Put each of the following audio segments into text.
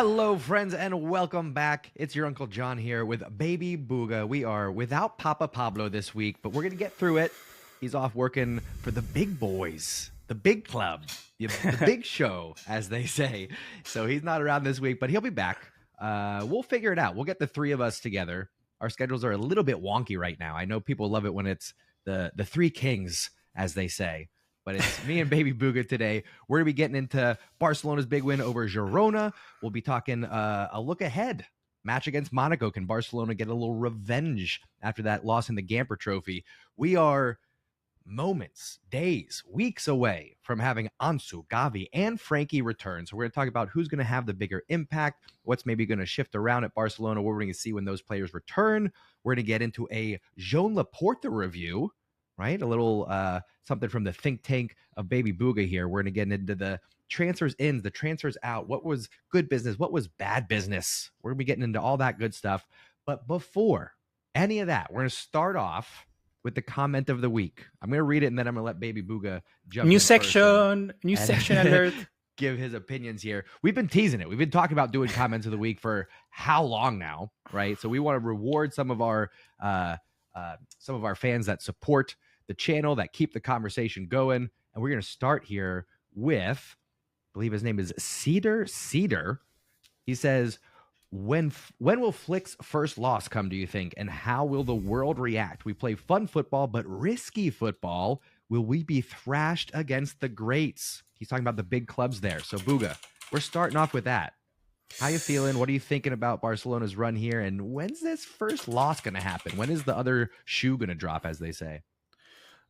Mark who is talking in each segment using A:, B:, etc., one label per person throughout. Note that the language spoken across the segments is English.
A: Hello, friends, and welcome back. It's your Uncle John here with Baby Booga. We are without Papa Pablo this week, but we're going to get through it. He's off working for the big boys, the big club, the big show, as they say. So he's not around this week, but he'll be back. We'll figure it out. We'll get the three of us together. Our schedules are a little bit wonky right now. I know people love it when it's the three kings, as they say. But it's me and Baby Booga today. We're going to be getting into Barcelona's big win over Girona. We'll be talking a look ahead. Match against Monaco. Can Barcelona get a little revenge after that loss in the Gamper Trophy? We are moments, days, weeks away from having Ansu, Gavi, and Frankie return. So we're going to talk about who's going to have the bigger impact, what's maybe going to shift around at Barcelona, what we're going to see when those players return. We're going to get into a Joan Laporta review, right? A little something from the think tank of Baby Booga here. We're going to get into the transfers in, the transfers out. What was good business? What was bad business? We're going to be getting into all that good stuff. But before any of that, we're going to start off with the comment of the week. I'm going to read it, and then I'm going to let Baby Booga jump
B: New
A: in
B: section alert.
A: Give his opinions here. We've been teasing it. We've been talking about doing comments of the week for how long now, right? So we want to reward some of our fans that support the channel, that keep the conversation going. And we're going to start here with, I believe his name is Cedar. He says, when will Flick's first loss come, do you think? And how will the world react? We play fun football, but risky football. Will we be thrashed against the greats? He's talking about the big clubs there. So, Booga, we're starting off with that. How you feeling? What are you thinking about Barcelona's run here? And when's this first loss going to happen? When is the other shoe going to drop, as they say?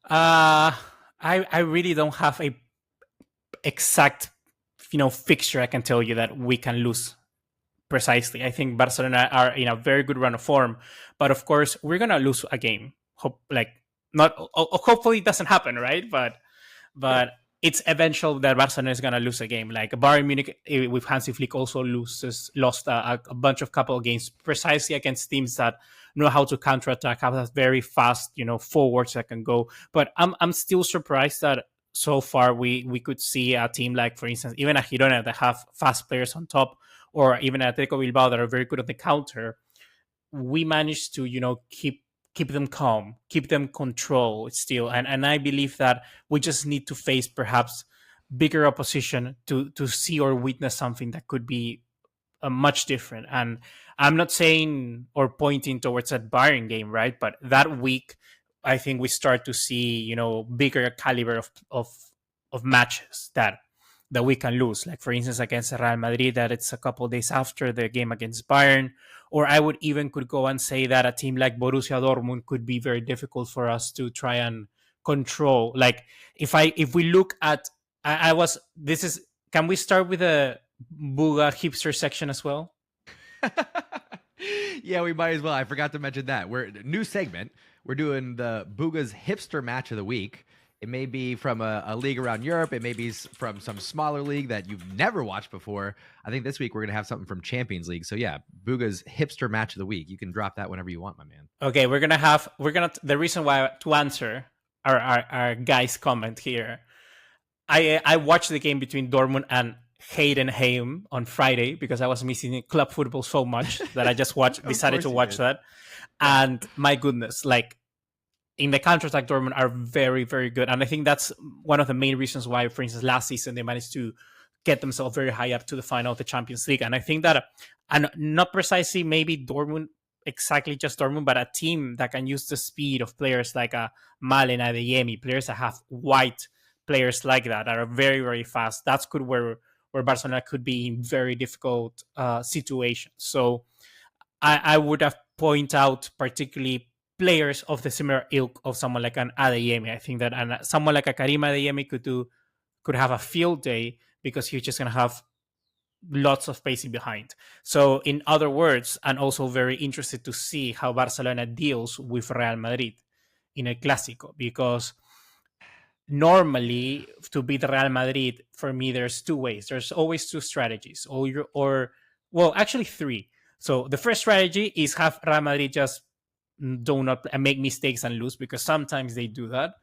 B: I really don't have a exact fixture I can tell you that we can lose precisely. I think Barcelona are in a very good run of form, but of course we're gonna lose a game. Hopefully it doesn't happen, right? But it's eventual that Barcelona is gonna lose a game. Like Bayern Munich with Hansi Flick also lost a bunch of couple of games precisely against teams that know how to counterattack, have that very fast, forwards that can go. But I'm still surprised that so far we could see a team like, for instance, even a Girona that have fast players on top, or even Atletico Bilbao that are very good at the counter. We managed to, keep them calm, keep them control still. And I believe that we just need to face perhaps bigger opposition to see or witness something that could be much different. And I'm not saying or pointing towards that Bayern game, right? But that week, I think we start to see, bigger caliber of matches that we can lose. Like, for instance, against Real Madrid, that it's a couple of days after the game against Bayern. Or I would even could go and say that a team like Borussia Dortmund could be very difficult for us to try and control. Like, if we look at, can we start with a Booga hipster section as well?
A: Yeah, we might as well. I forgot to mention that. New segment. We're doing the Booga's hipster match of the week. It may be from a league around Europe. It may be from some smaller league that you've never watched before. I think this week we're going to have something from Champions League. So yeah, Booga's hipster match of the week. You can drop that whenever you want, my man.
B: Okay, the reason why, to answer our guy's comment here, I watched the game between Dortmund and Heidenheim on Friday because I was missing club football so much that I just decided to watch that. And my goodness, like, in the counter-attack, Dortmund are very, very good. And I think that's one of the main reasons why, for instance, last season they managed to get themselves very high up to the final of the Champions League. And I think that, and not precisely maybe Dortmund, exactly just Dortmund, but a team that can use the speed of players like Malen, Adeyemi, players that have white players like that are very, very fast. That's good where Barcelona could be in very difficult situations. So I would have point out particularly players of the similar ilk of someone like an Adeyemi. I think that someone like a Karim Adeyemi could have a field day because he's just going to have lots of pacing behind. So in other words, I'm also very interested to see how Barcelona deals with Real Madrid in a classico, because normally to beat Real Madrid, for me, there's two ways. There's always two strategies, actually three. So the first strategy is have Real Madrid just do not make mistakes and lose, because sometimes they do that.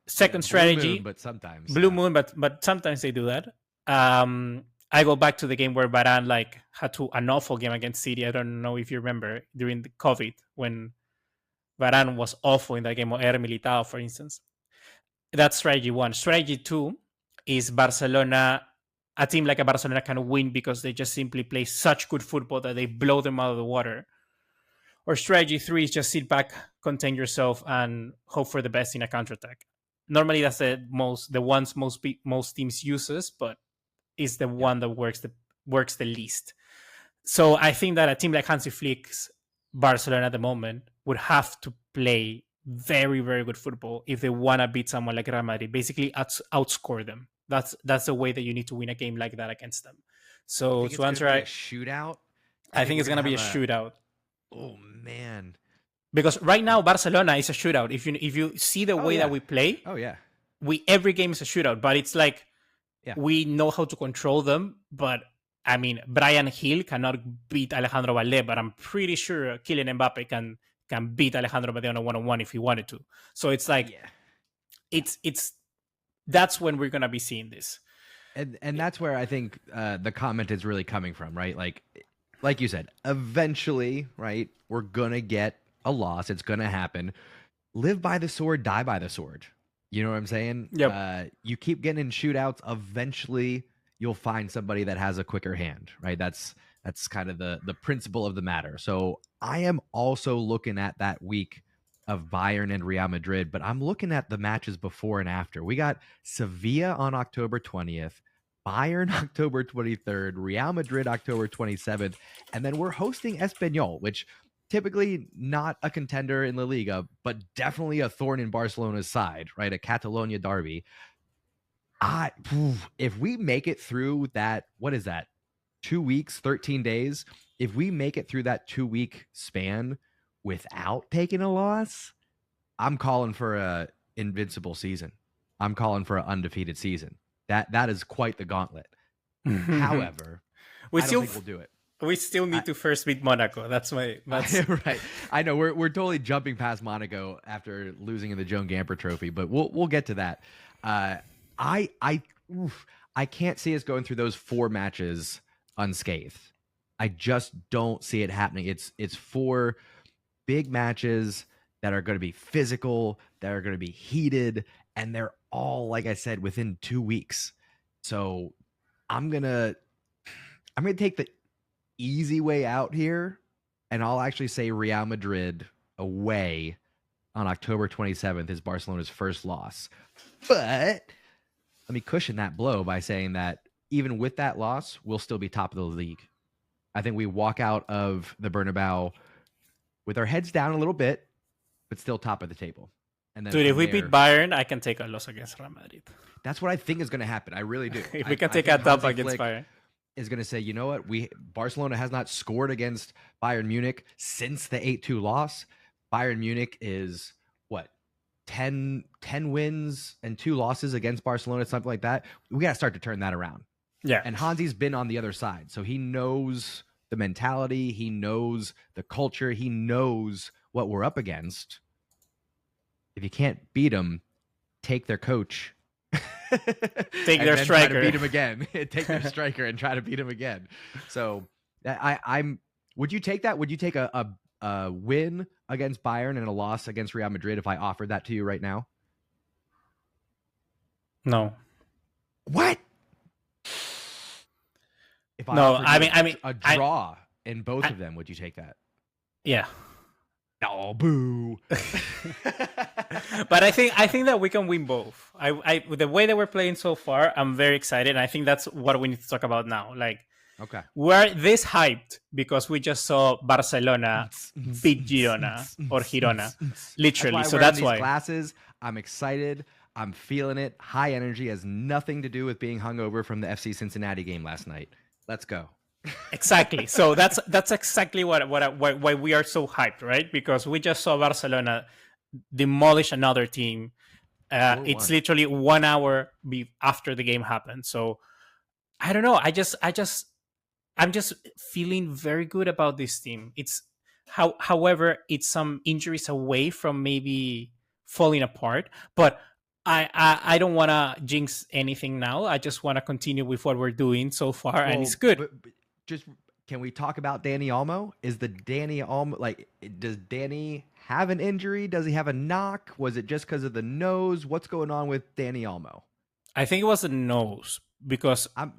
B: Second strategy,
A: Blue moon, but sometimes
B: blue moon, but sometimes they do that. I go back to the game where Varane had an awful game against City. I don't know if you remember during the COVID when Varane was awful in that game, or Air Militao, for instance. That's strategy one. Strategy two is Barcelona. A team like a Barcelona can win because they just simply play such good football that they blow them out of the water. Or strategy three is just sit back, contain yourself, and hope for the best in a counterattack. Normally, that's the ones most teams uses, but is the one that works the least. So I think that a team like Hansi Flick's Barcelona at the moment would have to play very, very good football if they want to beat someone like Real Madrid. Basically, outscore them. That's the way that you need to win a game like that against them. So to answer,
A: a shootout.
B: I think it's going to be a shootout.
A: Oh man!
B: Because right now Barcelona is a shootout. If you see the way that we play, every game is a shootout. But it's like we know how to control them. But I mean, Brian Hill cannot beat Alejandro Balde, but I'm pretty sure Kylian Mbappe can beat Alejandro Balde on a one-on-one if he wanted to. So it's like it's that's when we're gonna be seeing this.
A: And that's where I think the comment is really coming from, right? Like you said, eventually, right, we're going to get a loss. It's going to happen. Live by the sword, die by the sword. You know what I'm saying?
B: Yep.
A: You keep getting in shootouts. Eventually, you'll find somebody that has a quicker hand, right? That's kind of the principle of the matter. So I am also looking at that week of Bayern and Real Madrid, but I'm looking at the matches before and after. We got Sevilla on October 20th. Bayern October 23rd, Real Madrid October 27th, and then we're hosting Espanyol, which typically not a contender in La Liga, but definitely a thorn in Barcelona's side, right? A Catalonia derby. If we make it through that, what is that? 2 weeks, 13 days. If we make it through that 2-week span without taking a loss, I'm calling for a invincible season. I'm calling for an undefeated season. That is quite the gauntlet. However, I don't think we'll do it.
B: We still need to first beat Monaco. That's
A: right. I know we're totally jumping past Monaco after losing in the Joan Gamper Trophy, but we'll get to that. I can't see us going through those 4 matches unscathed. I just don't see it happening. It's 4 big matches that are going to be physical, that are going to be heated, and they're all, like I said, within 2 weeks. So I'm gonna take the easy way out here, and I'll actually say Real Madrid away on October 27th is Barcelona's first loss. But let me cushion that blow by saying that even with that loss, we'll still be top of the league. I think we walk out of the Bernabeu with our heads down a little bit, but still top of the table. And then
B: dude, if we beat Bayern, I can take a loss against Real Madrid.
A: That's what I think is going to happen. I really do.
B: If we can take a dub against Bayern,
A: is going to say, you know what? Barcelona has not scored against Bayern Munich since the 8-2 loss. Bayern Munich is what, 10 wins and 2 losses against Barcelona, something like that. We got to start to turn that around.
B: Yeah.
A: And Hansi's been on the other side, so he knows the mentality, he knows the culture, he knows what we're up against. If you can't beat them, take their coach.
B: Take their striker.
A: Try to beat him again. Take their striker and try to beat him again. So I'm. Would you take that? Would you take a win against Bayern and a loss against Real Madrid if I offered that to you right now?
B: No.
A: What? If I mean a draw in both of them, would you take that?
B: Yeah.
A: Oh, boo.
B: But I think that we can win both. I with the way that we're playing so far, I'm very excited. And I think that's what we need to talk about now. Like,
A: okay,
B: we're this hyped because we just saw Barcelona beat Girona or Girona, literally. That's why.
A: Glasses. I'm excited. I'm feeling it. High energy has nothing to do with being hungover from the FC Cincinnati game last night. Let's go.
B: Exactly. So that's exactly why we are so hyped, right? Because we just saw Barcelona demolish another team. It's literally 1 hour after the game happened. So I don't know. I'm just feeling very good about this team. However, it's some injuries away from maybe falling apart, but I don't want to jinx anything now. I just want to continue with what we're doing so far, and it's good.
A: But just can we talk about Dani Olmo? Is the Dani Olmo does Danny have an injury? Does he have a knock? Was it just because of the nose? What's going on with Dani Olmo?
B: I think it was a nose because,
A: I'm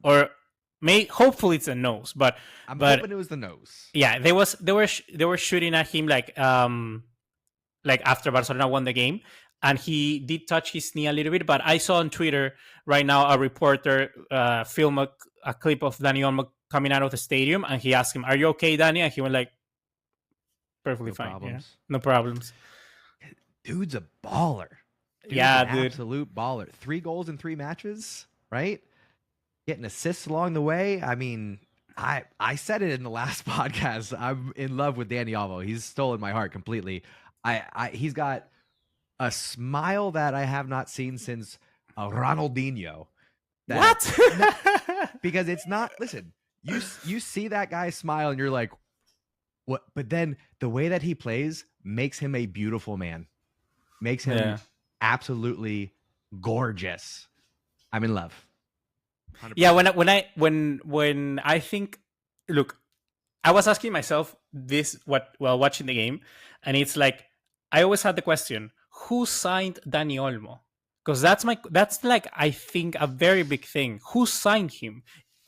B: hopefully it's a nose, but
A: hoping it was the nose.
B: Yeah, they were shooting at him like after Barcelona won the game, and he did touch his knee a little bit. But I saw on Twitter right now a reporter film a clip of Dani Olmo coming out of the stadium, and he asked him, "Are you okay, Danny?" And he went like, "Perfectly fine, problems. Yeah? No problems."
A: Dude's a baller. Dude, absolute baller. 3 goals in 3 matches, right? Getting assists along the way. I mean, I said it in the last podcast. I'm in love with Dani Olmo. He's stolen my heart completely. He's got a smile that I have not seen since Ronaldinho.
B: What?
A: Because it's not. Listen, you see that guy smile and you're like, what? But then the way that he plays makes him a beautiful man. Makes him absolutely gorgeous. I'm in love. 100%.
B: Yeah, when I think, look, I was asking myself this while watching the game, and it's like I always had the question: who signed Dani Olmo? Because that's like I think a very big thing. Who signed him?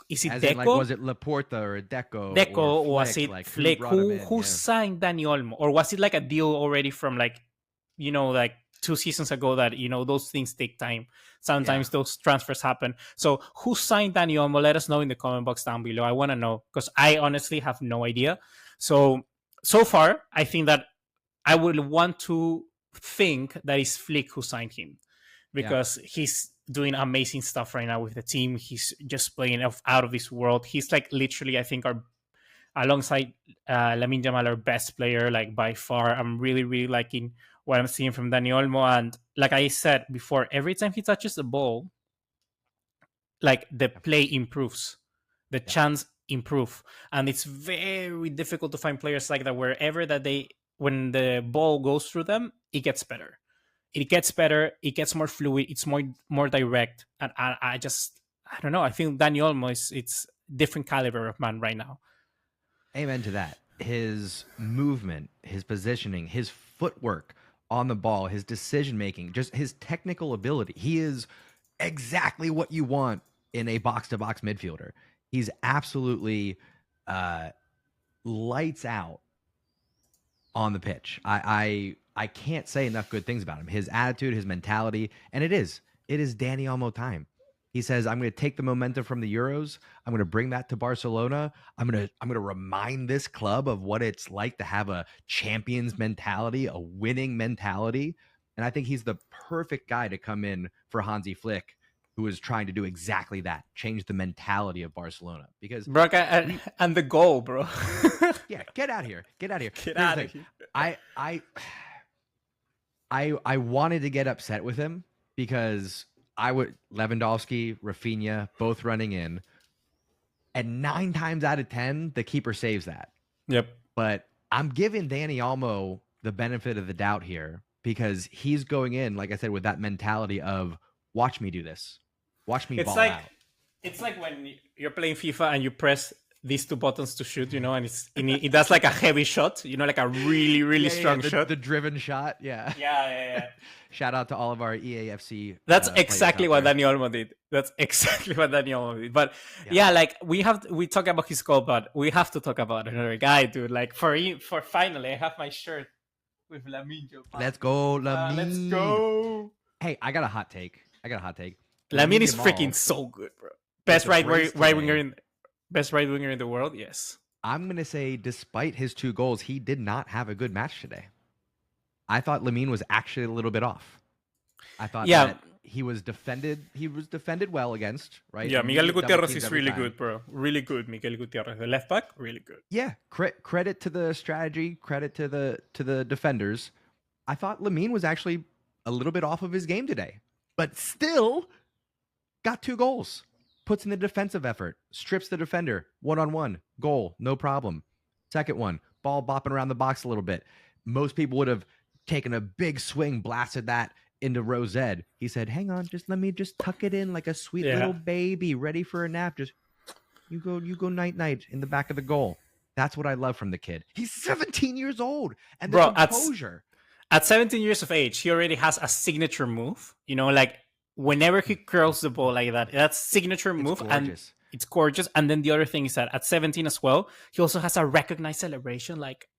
B: Is it Deco?
A: Was it Laporta or Deco?
B: Deco, or was it Flick? Who signed Dani Olmo, or was it like a deal already from like 2 seasons ago that those things take time. Sometimes those transfers happen. So who signed Dani Olmo? Let us know in the comment box down below. I want to know because I honestly have no idea. So far, I think that I would want to think that it's Flick who signed him because he's doing amazing stuff right now with the team. He's just playing out of this world. He's like literally, I think, alongside Lamine Yamal, our best player, like by far. I'm really, really liking what I'm seeing from Dani Olmo. And like I said before, every time he touches the ball, like the play improves, the chance improve. And it's very difficult to find players like that when the ball goes through them, it gets better. It gets more fluid, it's more direct. And I don't know. I think Dani Olmo it's different caliber of man right now.
A: Amen to that. His movement, his positioning, his footwork on the ball, his decision making, just his technical ability. He is exactly what you want in a box-to-box midfielder. He's absolutely lights out on the pitch. I can't say enough good things about him. His attitude, his mentality, and it is Dani Olmo time. He says, I'm going to take the momentum from the Euros. I'm going to bring that to Barcelona. I'm going to remind this club of what it's like to have a champion's mentality, a winning mentality. And I think he's the perfect guy to come in for Hansi Flick, who is trying to do exactly that, change the mentality of Barcelona. Because
B: and the goal, bro.
A: Yeah, get out of here. Get out of here.
B: Get out of here.
A: I wanted to get upset with him because Lewandowski, Rafinha, both running in. And 9 times out of 10, the keeper saves that.
B: Yep.
A: But I'm giving Dani Olmo the benefit of the doubt here because he's going in, like I said, with that mentality of watch me do this. Watch me ball out.
B: It's like when you're playing FIFA and you press these 2 buttons to shoot, and it does like a heavy shot, like a really, really strong shot.
A: The driven shot, yeah.
B: Yeah.
A: Shout out to all of our EAFC.
B: That's exactly what Dani Olmo did. But like we talk about his goal, but we have to talk about another guy, dude. Like for finally, I have my shirt with Lamine Yamal.
A: Let's go, Lamine.
B: Let's go.
A: Hey, I got a hot take.
B: Lamine is freaking so good, bro. Best right winger in the world. Yes.
A: I'm gonna say, despite his 2 goals, he did not have a good match today. I thought Lamine was actually a little bit off. I thought that he was defended well against, right?
B: Yeah, Miguel Gutierrez is really good, bro. Really good, Miguel Gutierrez. The left back, really good.
A: Yeah, credit to the strategy, credit to the defenders. I thought Lamine was actually a little bit off of his game today, but still got 2 goals. Puts in the defensive effort, strips the defender, 1-on-1, goal, no problem. Second one, ball bopping around the box a little bit. Most people would have taken a big swing, blasted that into Rosette. He said, "Hang on, just let me just tuck it in like a sweet little baby, ready for a nap. Just you go night night in the back of the goal." That's what I love from the kid. He's 17 years old, and the
B: Bro,
A: composure.
B: at 17 years of age, he already has a signature move. Like whenever he curls the ball like that, that's signature move, and it's gorgeous. And then the other thing is that at 17 as well, he also has a recognized celebration. Like,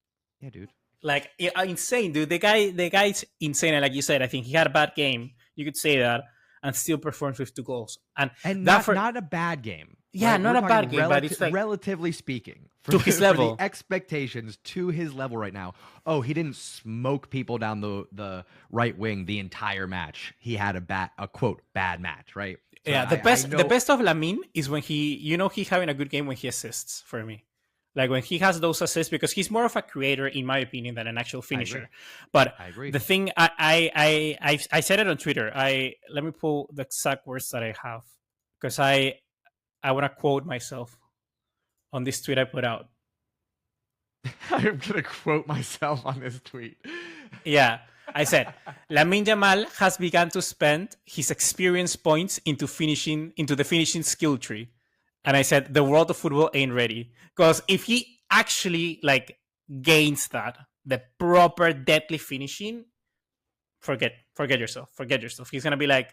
A: yeah, dude.
B: Like insane, dude. The guy's insane. And like you said, I think he had a bad game. You could say that, and still performed with 2 goals. And
A: not a bad game.
B: Yeah,
A: right?
B: not a bad game, but it's like,
A: relatively speaking,
B: to his level,
A: for the expectations to his level right now. Oh, he didn't smoke people down the right wing the entire match. He had a quote bad match, right?
B: So yeah, the best of Lamine is when he's having a good game when he assists for me. Like when he has those assists, because he's more of a creator, in my opinion, than an actual finisher. But
A: I agree.
B: The thing I said it on Twitter. Let me pull the exact words that I have, because I want to quote myself on this tweet I put out.
A: I'm gonna quote myself on this tweet.
B: Yeah, I said Lamine Yamal has begun to spend his experience points into the finishing skill tree. And I said, the world of football ain't ready. Because if he actually gains the proper deadly finishing, forget yourself. He's going to be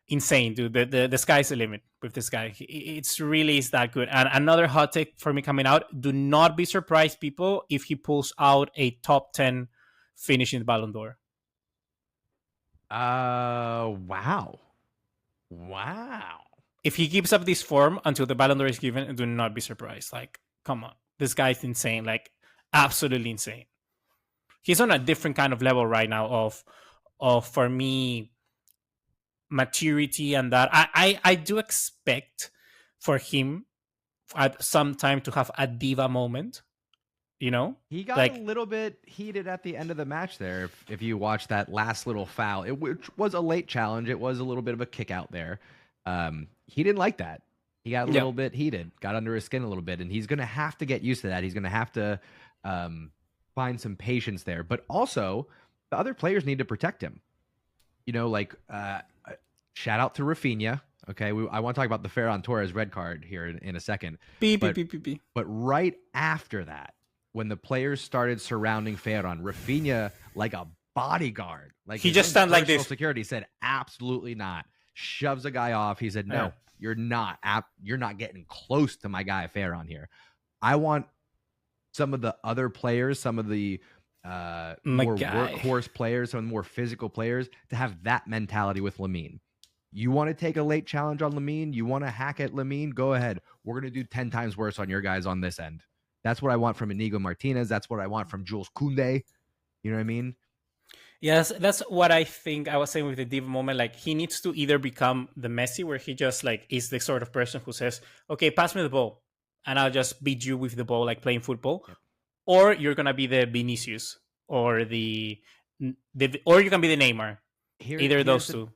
B: insane, dude. The sky's the limit with this guy. It's really is that good. And another hot take for me coming out, do not be surprised, people, if he pulls out a top 10 finish in the Ballon d'Or.
A: Wow.
B: If he keeps up this form until the Ballon d'Or is given, do not be surprised. Come on. This guy's insane. Absolutely insane. He's on a different kind of level right now of for me, maturity and that. I do expect for him at some time to have a diva moment. He got
A: a little bit heated at the end of the match there. If you watch that last little foul, which was a late challenge, it was a little bit of a kick out there. He didn't like that. He got a little bit heated, got under his skin a little bit, and he's going to have to get used to that. He's going to have to find some patience there. But also, the other players need to protect him. Shout out to Rafinha. Okay, I want to talk about the Ferran Torres red card here in a second. But right after that, when the players started surrounding Ferran, Rafinha, like a bodyguard,
B: he just stand like this.
A: Security said, absolutely not. Shoves a guy off. He said, no, you're not getting close to my guy Ferran here. I want some of the other players, some of the more workhorse players, some of the more physical players to have that mentality with Lamine. You want to take a late challenge on Lamine? You want to hack at Lamine? Go ahead. We're going to do 10 times worse on your guys on this end. That's what I want from Inigo Martinez. That's what I want from Jules Koundé. You know what I mean?
B: Yes, that's what I think I was saying with the diva moment. He needs to either become the Messi, where he just is the sort of person who says, okay, pass me the ball and I'll just beat you with the ball, playing football. Yep. Or you're going to be the Vinicius or or you can be the Neymar. Either of those two.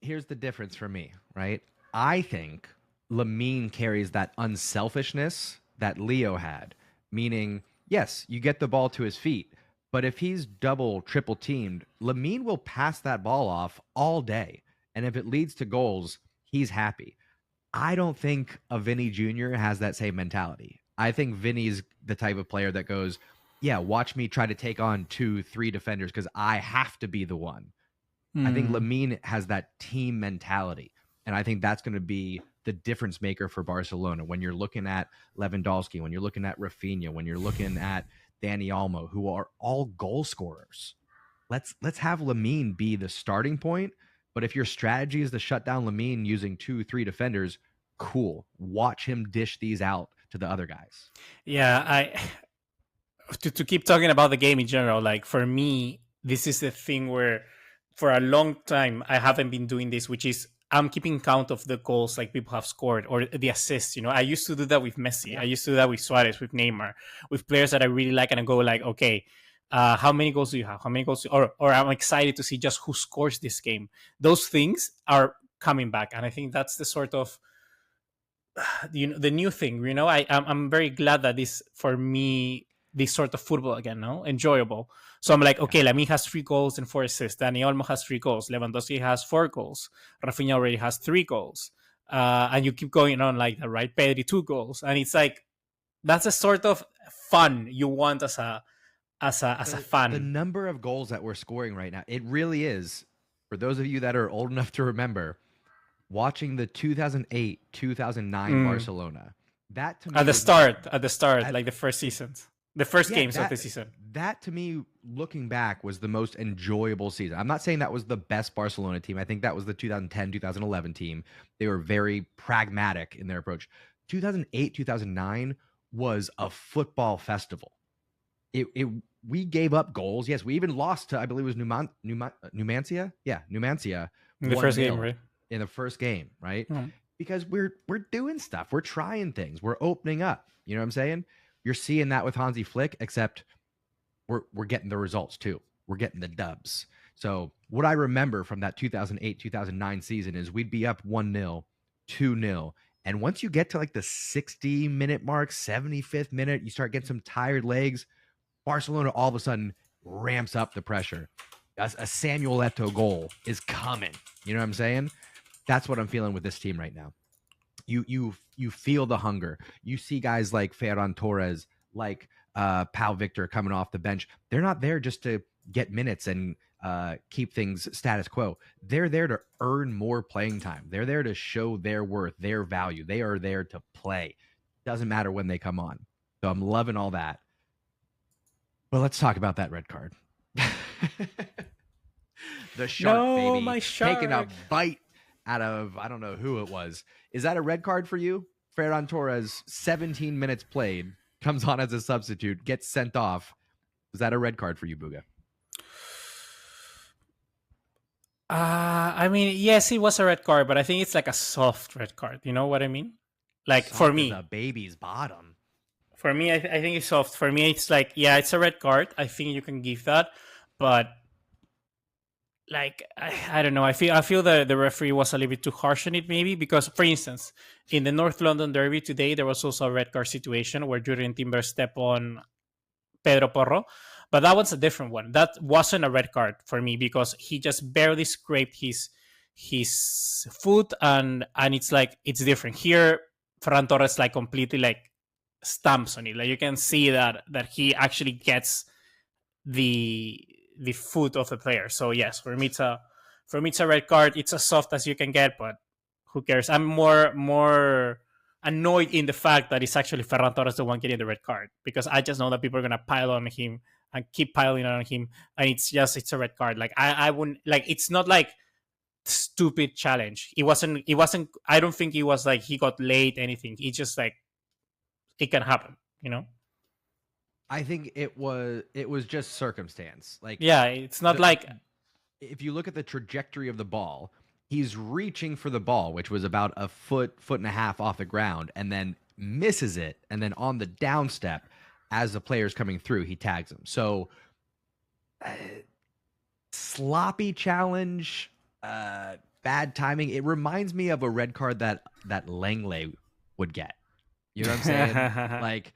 A: Here's the difference for me, right? I think Lamine carries that unselfishness that Leo had, meaning, yes, you get the ball to his feet, but if he's double, triple teamed, Lamine will pass that ball off all day. And if it leads to goals, he's happy. I don't think a Vinny Jr. has that same mentality. I think Vinny's the type of player that goes, yeah, watch me try to take on 2-3 defenders because I have to be the one. I think Lamine has that team mentality. And I think that's going to be the difference maker for Barcelona. When you're looking at Lewandowski, when you're looking at Rafinha, when you're looking at Dani Olmo, who are all goal scorers. Let's have Lamine be the starting point. But if your strategy is to shut down Lamine using 2-3 defenders, cool. Watch him dish these out to the other guys.
B: Yeah, to keep talking about the game in general, for me, this is the thing where for a long time I haven't been doing this, which is I'm keeping count of the goals people have scored or the assists. I used to do that with Messi. Yeah. I used to do that with Suarez, with Neymar, with players that I really like, and I go okay, how many goals do you have? How many goals? Or I'm excited to see just who scores this game. Those things are coming back, and I think that's the sort of the new thing. I'm very glad that this for me this sort of football again, enjoyable. So I'm like, okay, Lamine has 3 goals and 4 assists. Dani Olmo has 3 goals. Lewandowski has 4 goals. Rafinha already has 3 goals. And you keep going on like that, right? Pedri 2 goals, and it's like that's a sort of fun you want as a
A: The
B: fan.
A: number of goals that we're scoring right now, it really is. For those of you that are old enough to remember, watching the 2008-2009
B: Mm.
A: Barcelona, that to me
B: At the
A: was
B: start,
A: at,
B: like the first seasons, the first
A: yeah,
B: games of the season.
A: that to me, looking back, was the most enjoyable season. I'm not saying that was the best Barcelona team. I think that was the 2010-2011 team. They were very pragmatic in their approach. 2008-2009 was a football festival. It we gave up goals. Yes, we even lost to, I believe it was Numancia. Yeah, Numancia
B: In the first game,
A: 1-0
B: right?
A: in the first game, right?
B: Mm.
A: Because we're doing stuff. We're trying things. We're opening up. You know what I'm saying? You're seeing that with Hansi Flick, except we're getting the results too. We're getting the dubs. So what I remember from that 2008-2009 season is we'd be up 1-0, 2-0. And once you get to like the 60-minute mark, 75th minute, you start getting some tired legs. Barcelona all of a sudden ramps up the pressure. A Samuel Eto'o goal is coming. You know what I'm saying? That's what I'm feeling with this team right now. You feel the hunger. You see guys like Ferran Torres, like Pau Victor coming off the bench. They're not there just to get minutes and keep things status quo. They're there to earn more playing time. They're there to show their worth, their value. They are there to play. Doesn't matter when they come on. So I'm loving all that. Well, let's talk about that red card. The shark,
B: No,
A: baby,
B: my shark.
A: taking a bite out of, I don't know who it was. Is that a red card for you? Ferran Torres, 17 minutes played, comes on as a substitute, gets sent off. Is that a red card for you, Booga?
B: I mean, yes, it was a red card, but I think it's like a soft red card. You know what I mean? Like
A: Soft
B: for
A: as
B: me,
A: a baby's bottom.
B: for me, I think it's soft. For me, it's like, yeah, it's a red card. I think you can give that, but like I don't know. I feel that the referee was a little bit too harsh on it, maybe because, for instance, in the North London Derby today, there was also a red card situation where Julian Timber stepped on Pedro Porro, but that was a different one. That wasn't a red card for me because he just barely scraped his foot, and it's like it's different here. Ferran Torres like completely like stamps on it. Like you can see that he actually gets the foot of the player. So yes, for me it's a red card. It's as soft as you can get, but who cares? I'm more annoyed in the fact that it's actually Ferran Torres the one getting the red card, because I just know that people are gonna pile on him and keep piling on him, and it's a red card. Like I wouldn't, like, it's not like stupid challenge. It wasn't I don't think it was like he got late anything. It's just like it can happen, you know?
A: I think it was just circumstance. Like,
B: Yeah, it's not like
A: if you look at the trajectory of the ball, he's reaching for the ball, which was about a foot and a half off the ground, and then misses it. And then on the down step, as the player's coming through, he tags him. So sloppy challenge, bad timing. It reminds me of a red card that Langley would get. You know what I'm saying? Like,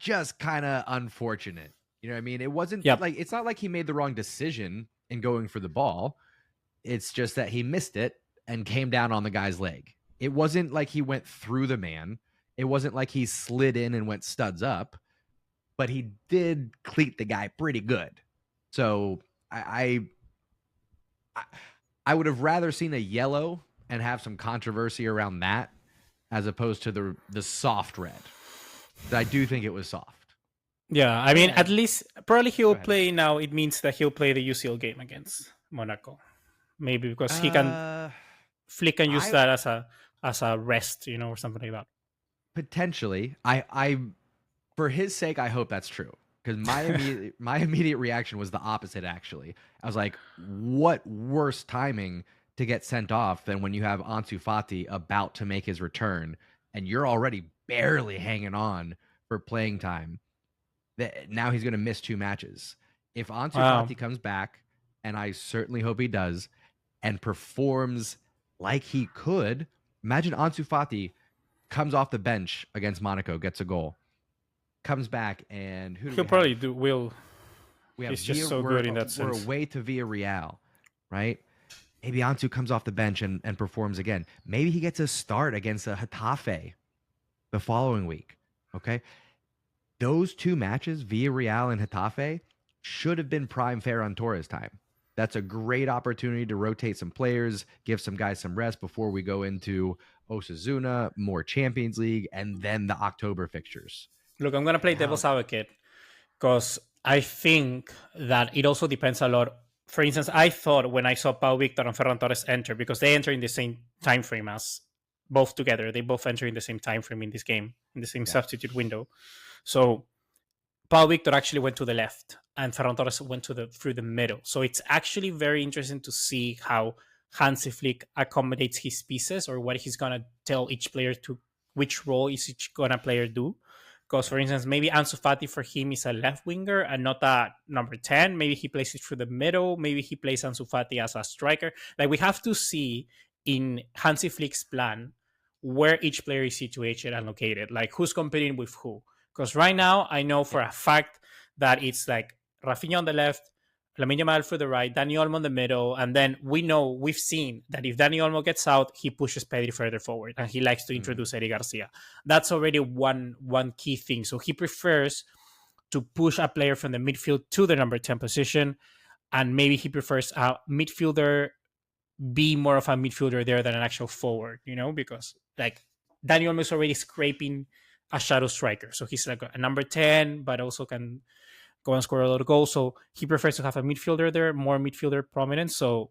A: just kind of unfortunate. You know what I mean? It wasn't like, it's not like he made the wrong decision in going for the ball. It's just that he missed it and came down on the guy's leg. It wasn't like he went through the man. It wasn't like he slid in and went studs up, but he did cleat the guy pretty good. So I would have rather seen a yellow and have some controversy around that, as opposed to the soft red. I do think it was soft.
B: Yeah, I mean, at least probably he'll play now. It means that he'll play the UCL game against Monaco, maybe because he can. Flick can use that as a rest, you know, or something like that.
A: Potentially, I for his sake, I hope that's true, because my immediate reaction was the opposite. Actually, I was like, what worse timing to get sent off than when you have Ansu Fati about to make his return and you're already barely hanging on for playing time. Now he's going to miss 2 matches. If Ansu Fati comes back, and I certainly hope he does, and performs like he could, imagine Ansu Fati comes off the bench against Monaco, gets a goal, comes back, and
B: he'll probably do. Will
A: We have
B: He's just so good in that
A: we're
B: sense.
A: away to Villarreal, right? Maybe Ansu comes off the bench and performs again. Maybe he gets a start against a Getafe the following week. Okay. Those two matches, Villarreal and Getafe, should have been prime Ferran Torres time. That's a great opportunity to rotate some players, give some guys some rest before we go into Osasuna, more Champions League, and then the October fixtures.
B: Look, I'm gonna play devil's advocate because I think that it also depends a lot. For instance, I thought when I saw Pau Victor and Ferran Torres enter, because they enter in the same time frame as both together, they both enter in the same time frame in this game, in the same substitute window. So Pau Victor actually went to the left and Ferran Torres went through the middle. So it's actually very interesting to see how Hansi Flick accommodates his pieces, or what he's gonna tell each player to which role is each gonna player do. Because, for instance, maybe Ansu Fati for him is a left winger and not a number 10. Maybe he plays it through the middle. Maybe he plays Ansu Fati as a striker. Like, we have to see in Hansi Flick's plan where each player is situated and located. Like, who's competing with who. Because right now, I know for a fact that it's like Rafinha on the left, Lamine Yamal for the right, Dani Olmo in the middle, and then we've seen that if Dani Olmo gets out, he pushes Pedri further forward, and he likes to introduce Eric Garcia. That's already one key thing. So he prefers to push a player from the midfield to the number 10 position, and maybe he prefers a midfielder be more of a midfielder there than an actual forward, because like Dani Olmo is already scraping a shadow striker. So he's like a number 10, but also can go and score a lot of goals. So he prefers to have a midfielder there, more midfielder prominence. So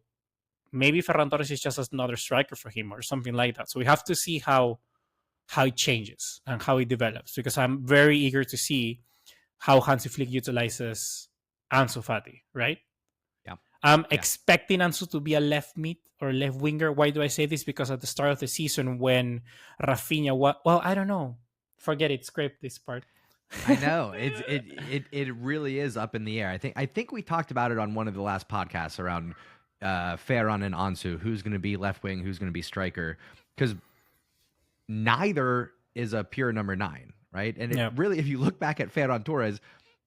B: maybe Ferran Torres is just another striker for him or something like that. So we have to see how it changes and how it develops, because I'm very eager to see how Hansi Flick utilizes Ansu Fati, right?
A: Yeah.
B: I'm expecting Ansu to be a left mid or left winger. Why do I say this? Because at the start of the season when Rafinha, well, I don't know. Forget it. Scrape this part.
A: I know it really is up in the air. I think we talked about it on one of the last podcasts around Ferran and Ansu, who's going to be left wing, who's going to be striker, because neither is a pure number 9, right? And really, if you look back at Ferran Torres,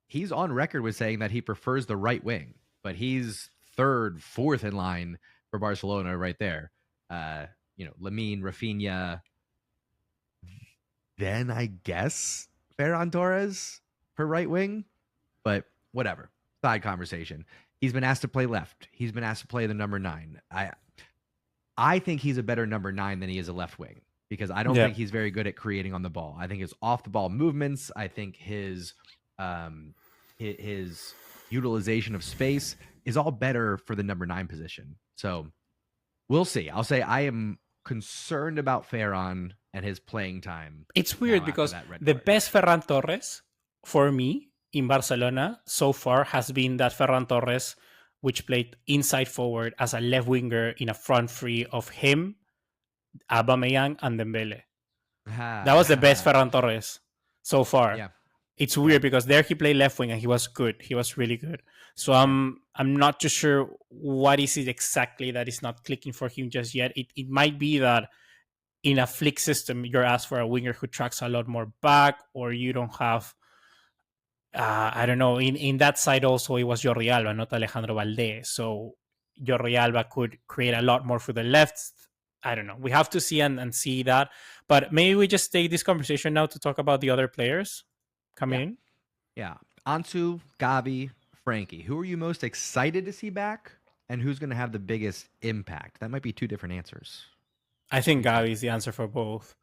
A: he's on record with saying that he prefers the right wing, but he's 3rd, 4th in line for Barcelona right there. Lamine, Rafinha, then I guess Ferran Torres for right wing, but whatever. Side conversation. He's been asked to play left. He's been asked to play the number 9. I think he's a better number 9 than he is a left wing, because I don't think he's very good at creating on the ball. I think his off the ball movements, I think his utilization of space is all better for the number 9 position. So we'll see. I'll say I am concerned about Ferran and his playing time.
B: It's weird because the best Ferran Torres for me in Barcelona so far has been that Ferran Torres, which played inside forward as a left winger in a front three of him, Aubameyang, and Dembele. That was the best Ferran Torres so far.
A: Yeah.
B: It's weird because there he played left wing and he was good. He was really good. So I'm not too sure what is it exactly that is not clicking for him just yet. It might be that in a Flick system, you're asked for a winger who tracks a lot more back, or you don't have, I don't know, in that side also it was Jordi Alba, not Alejandro Valdez. So Jordi Alba could create a lot more for the left. I don't know. We have to see and see that. But maybe we just take this conversation now to talk about the other players coming in.
A: Yeah. Ansu, Gavi, Frankie. Who are you most excited to see back, and who's going to have the biggest impact? That might be 2 different answers.
B: I think Gavi is the answer for both.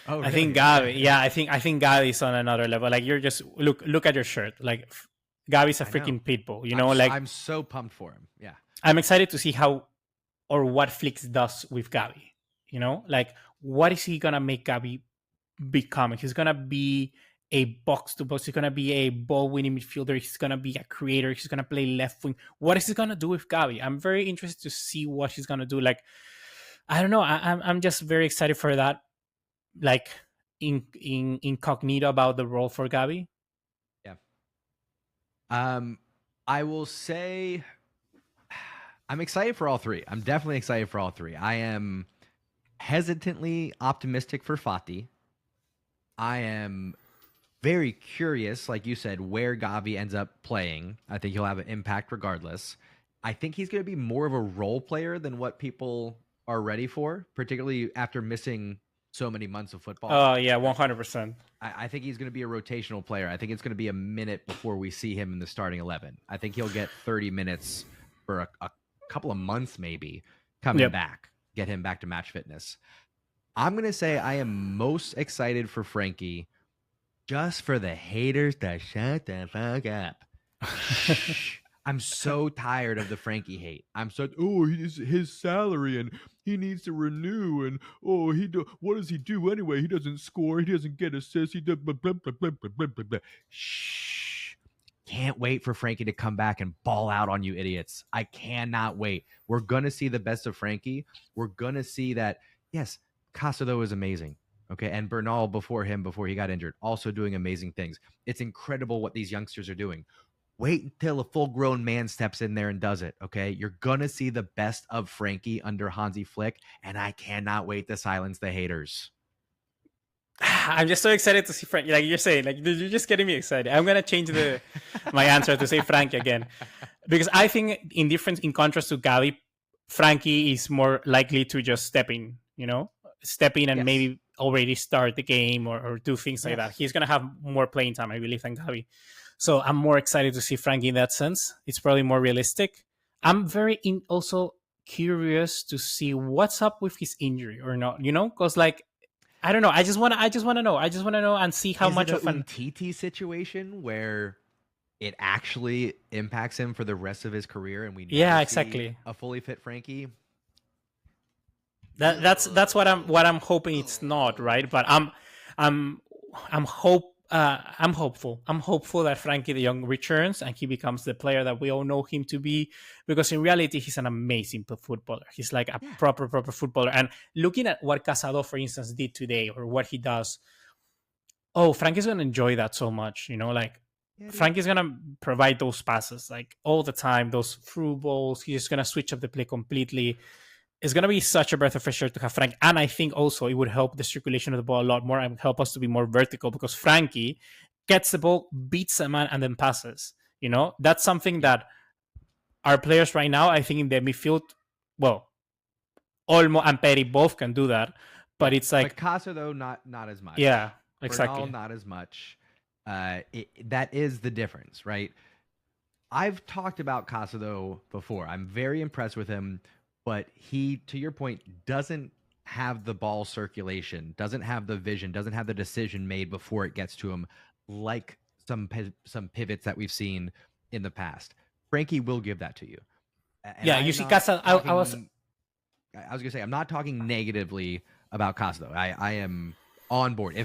A: Oh, really?
B: I think Gavi. Yeah, I think Gavi is on another level. Like, you're just look at your shirt. Like, Gavi's a freaking pitbull.
A: I'm so pumped for him. Yeah,
B: I'm excited to see how or what Flick does with Gavi. Like, what is he gonna make Gavi become? He's gonna be a box to box. He's gonna be a ball winning midfielder. He's gonna be a creator. He's gonna play left wing. What is he gonna do with Gavi? I'm very interested to see what he's gonna do. Like, I don't know. I'm just very excited for that. Like, incognito about the role for Gavi.
A: Yeah. I will say I'm excited for all 3. I'm definitely excited for all 3. I am hesitantly optimistic for Fati. I am Very curious, like you said, where Gavi ends up playing. I think he'll have an impact regardless. I think he's going to be more of a role player than what people are ready for, particularly after missing so many months of football.
B: Oh yeah, 100%.
A: I think he's going to be a rotational player. I think it's going to be a minute before we see him in the starting 11. I think he'll get 30 minutes for a couple of months, maybe coming
B: Yep.
A: back, get him back to match fitness. I'm going to say I am most excited for Frankie just for the haters to shut the fuck up. Shh. I'm so tired of the Frankie hate. I'm so his salary and he needs to renew and what does he do anyway? He doesn't score. He doesn't get assists. He does blah, blah, blah, blah, blah, blah, blah. Shh. Can't wait for Frankie to come back and ball out on you idiots. I cannot wait. We're gonna see the best of Frankie. We're gonna see that. Yes, Casado is amazing. Okay, and Bernal before he got injured, also doing amazing things. It's incredible what these youngsters are doing. Wait until a full-grown man steps in there and does it, okay? You're going to see the best of Frankie under Hansi Flick, and I cannot wait to silence the haters.
B: I'm just so excited to see Frankie. Like you're saying, like you're just getting me excited. I'm gonna change my answer to say Frankie again, because I think in contrast to Gavi, Frankie is more likely to just step in. Step in and maybe already start the game or do things like that. He's gonna have more playing time, I believe, than Gavi. So I'm more excited to see Frankie in that sense. It's probably more realistic. I'm also curious to see what's up with his injury or not. Because I don't know. I just want to know. I just want to know and see how much of an
A: TT situation where it actually impacts him for the rest of his career, and we
B: exactly
A: a fully fit Frankie.
B: That's what I'm hoping it's not, right? But I'm hopeful. I'm hopeful that Frankie de Jong returns and he becomes the player that we all know him to be, because in reality he's an amazing footballer. He's like a proper footballer. And looking at what Casado, for instance, did today or what he does, Frankie's gonna enjoy that so much. Frankie's gonna provide those passes like all the time, those through balls. He's just gonna switch up the play completely. It's going to be such a breath of fresh air to have Frank. And I think also it would help the circulation of the ball a lot more and help us to be more vertical, because Frankie gets the ball, beats a man, and then passes. That's something that our players right now, I think in the midfield, well, Olmo and Pedri both can do that. But it's like...
A: But Casa, though, not as much.
B: Yeah, exactly.
A: Bernal, not as much. That is the difference, right? I've talked about Casa, though, before. I'm very impressed with him. But he, to your point, doesn't have the ball circulation, doesn't have the vision, doesn't have the decision made before it gets to him, like some pivots that we've seen in the past. Frankie will give that to you. And
B: you see, Casa. I was
A: gonna say I'm not talking negatively about Casa, though. I am on board.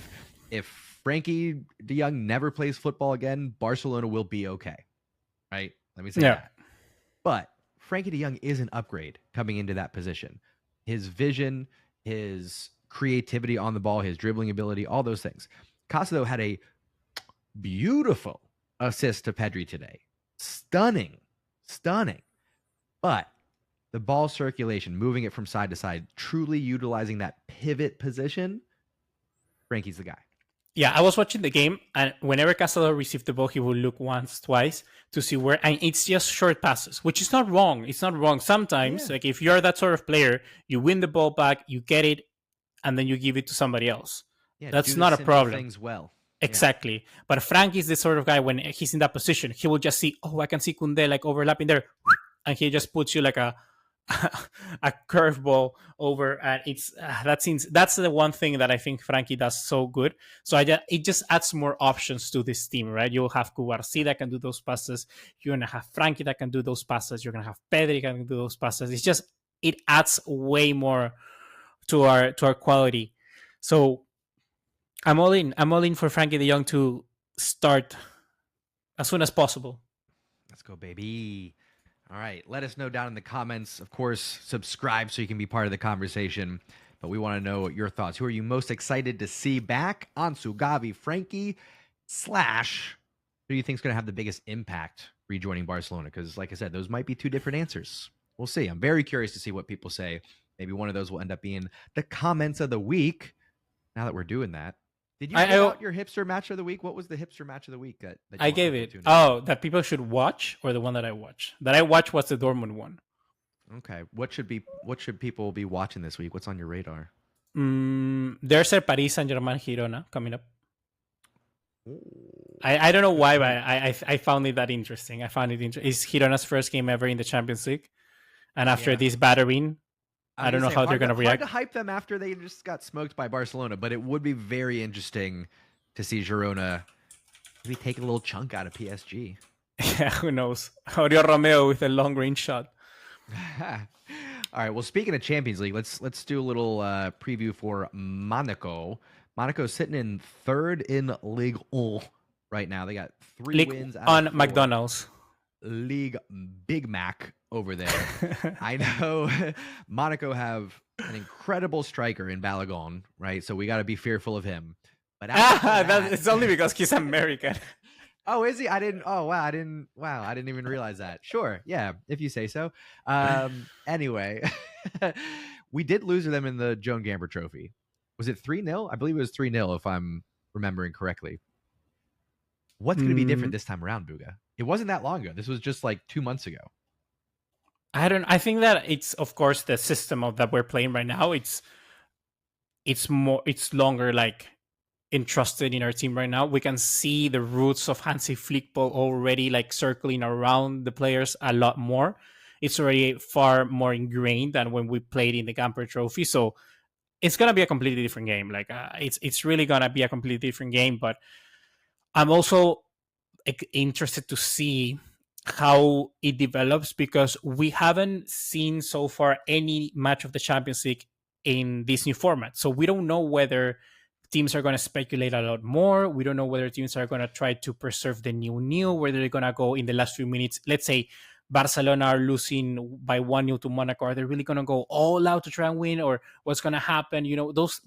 A: If Frankie de Jong never plays football again, Barcelona will be okay, right? Let me say that. But Frankie de Jong is an upgrade coming into that position. His vision, his creativity on the ball, his dribbling ability, all those things. Casado had a beautiful assist to Pedri today. Stunning. But the ball circulation, moving it from side to side, truly utilizing that pivot position, Frankie's the guy.
B: Yeah, I was watching the game, and whenever Casado received the ball, he would look once, twice to see where, and it's just short passes, which is not wrong. It's not wrong. Sometimes, like if you're that sort of player, you win the ball back, you get it, and then you give it to somebody else. Yeah, that's not a problem.
A: Things well.
B: Exactly. Yeah. But Frank is the sort of guy, when he's in that position, he will just see, I can see Koundé like overlapping there, and he just puts you like a curveball over, and that's the one thing that I think Frankie does so good. So it just adds more options to this team, right? You'll have Cubarsí that can do those passes. You're gonna have Frankie that can do those passes. You're gonna have Pedri that can do those passes. It adds way more to our quality. So I'm all in for Frankie de Jong to start as soon as possible.
A: Let's go, baby. All right, let us know down in the comments. Of course, subscribe so you can be part of the conversation. But we want to know your thoughts. Who are you most excited to see back? Ansu, Gavi, Frankie, / who do you think is going to have the biggest impact rejoining Barcelona? Because, like I said, those might be two different answers. We'll see. I'm very curious to see what people say. Maybe one of those will end up being the comments of the week. Now that we're doing that, Did you give
B: I
A: out your hipster match of the week? What was the hipster match of the week that you
B: I
A: want
B: gave
A: people
B: it.
A: to tune
B: Oh, that people should watch, or the one that I watch. That I watched was the Dortmund one.
A: in? Okay. What should people be watching this week? What's on your radar?
B: There's a Paris Saint-Germain Girona coming up.
A: Ooh.
B: I don't know why, but I found it that interesting. I found it interesting. It's Girona's first game ever in the Champions League, and after
A: Yeah.
B: this battering,
A: I
B: I
A: was
B: don't know
A: gonna say,
B: how they're gonna
A: hard
B: react.
A: to hype them after they just got smoked by Barcelona, but it would be very interesting to see Girona maybe take a little chunk out of PSG.
B: Yeah, who knows? Oriol Romeo with a long range shot.
A: All right. Well, speaking of Champions League, let's do a little preview for Monaco. Monaco's sitting in third in Ligue 1 right now. They got 3
B: League
A: wins out
B: on
A: of 4.
B: McDonald's.
A: League Big Mac over there. I know Monaco have an incredible striker in Balogun, right? So we got to be fearful of him. But
B: It's only because he's American.
A: Oh, is he? I didn't. Oh, wow. I didn't even realize that. Sure. Yeah. If you say so. Anyway, we did lose to them in the Joan Gamber Trophy. Was it 3-0? I believe it was 3-0 if I'm remembering correctly. What's going to be different this time around, Buga? It wasn't that long ago. This was just like 2 months ago.
B: I think that it's, of course, the system of that we're playing right now. It's longer like entrusted in our team right now. We can see the roots of Hansi Flick already like circling around the players a lot more. It's already far more ingrained than when we played in the Gamper Trophy. So it's gonna be a completely different game. Like it's really gonna be a completely different game. But I'm also interested to see how it develops, because we haven't seen so far any match of the Champions League in this new format. So we don't know whether teams are going to speculate a lot more. We don't know whether teams are going to try to preserve the new, whether they're going to go in the last few minutes. Let's say Barcelona are losing by 1-0 to Monaco. Are they really going to go all out to try and win, or what's going to happen? You know, those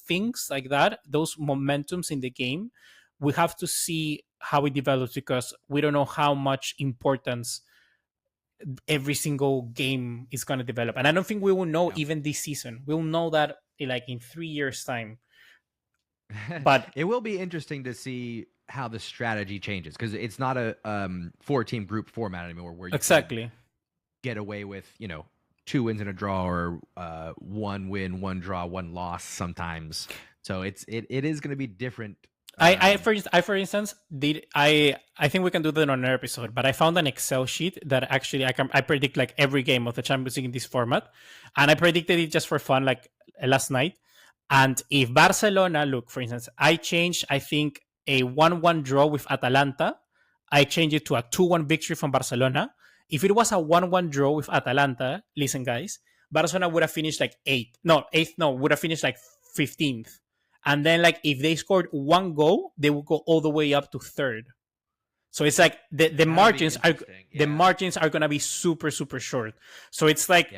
B: things like that, those momentums in the game, we have to see how it develops, because we don't know how much importance every single game is going to develop. And I don't think we will know even this season. We'll know that like in 3 years' time. But
A: it will be interesting to see how the strategy changes, because it's not a 4-team group format anymore where you
B: exactly
A: get away with 2 wins and a draw, or 1 win, 1 draw, 1 loss sometimes. So it is going to be different.
B: For instance, I think we can do that on an episode, but I found an Excel sheet that actually I predict like every game of the Champions League in this format, and I predicted it just for fun, like last night. And if Barcelona, look, for instance, I changed, I think, a 1-1 draw with Atalanta. I changed it to a 2-1 victory from Barcelona. If it was a 1-1 draw with Atalanta, listen, guys, Barcelona would have finished like 8th, would have finished like 15th. And then, like, if they scored 1 goal, they would go all the way up to 3rd. So it's like the margins are gonna be super, super short. So it's like,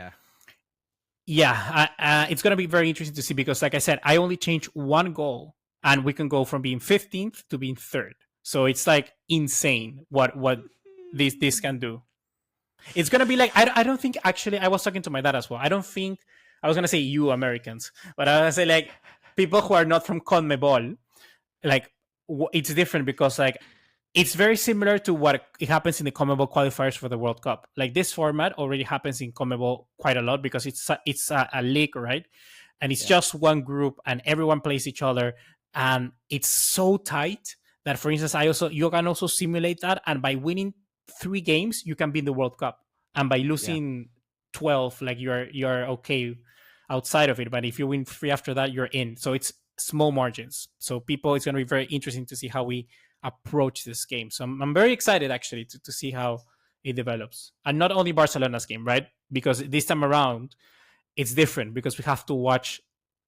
B: it's gonna be very interesting to see, because, like I said, I only changed 1 goal, and we can go from being 15th to being 3rd. So it's like insane what this can do. It's gonna be like, I don't think, actually, I was talking to my dad as well. I don't think I was gonna say you Americans, but I was gonna say like people who are not from CONMEBOL, like it's different, because like it's very similar to what it happens in the CONMEBOL qualifiers for the World Cup. Like this format already happens in CONMEBOL quite a lot, because it's a league, right? And it's just one group, and everyone plays each other, and it's so tight that, for instance, you can also simulate that, and by winning 3 games, you can be in the World Cup, and by losing 12, like you're okay outside of it. But if you win 3 after that, you're in. So it's small margins. So it's going to be very interesting to see how we approach this game. So I'm very excited, actually, to see how it develops. And not only Barcelona's game, right? Because this time around, it's different, because we have to watch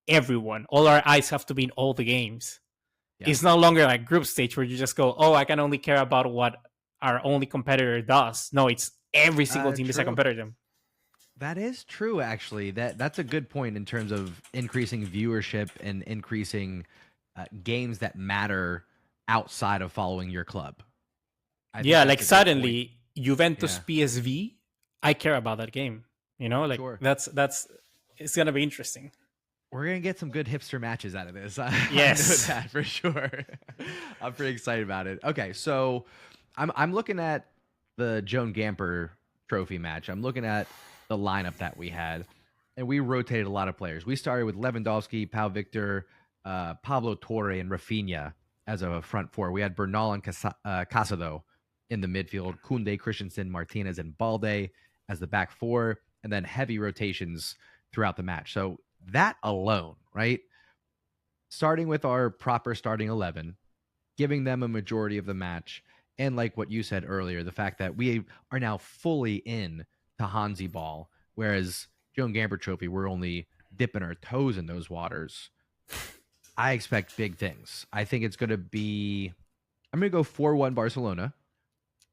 B: everyone. All our eyes have to be in all the games. Yeah. It's no longer like group stage where you just go, oh, I can only care about what our only competitor does. No, it's every single team is a competitor.
A: That is true, actually. That's a good point in terms of increasing viewership and increasing games that matter outside of following your club.
B: Like suddenly Juventus PSV, I care about that game. Like it's gonna be interesting.
A: We're gonna get some good hipster matches out of this. I
B: Yes.
A: know that for sure. I'm pretty excited about it. Okay, so I'm looking at the Joan Gamper trophy match. I'm looking at the lineup that we had, and we rotated a lot of players. We started with Lewandowski, Pau Victor, Pablo Torre, and Rafinha as a front four. We had Bernal and Casado in the midfield, Kunde, Christensen, Martinez, and Balde as the back four, and then heavy rotations throughout the match. So that alone, right? Starting with our proper starting 11, giving them a majority of the match, and like what you said earlier, the fact that we are now fully in to Hansi ball, whereas Joan Gamper Trophy, we're only dipping our toes in those waters. I expect big things. I think it's going to be, I'm going to go 4-1 Barcelona.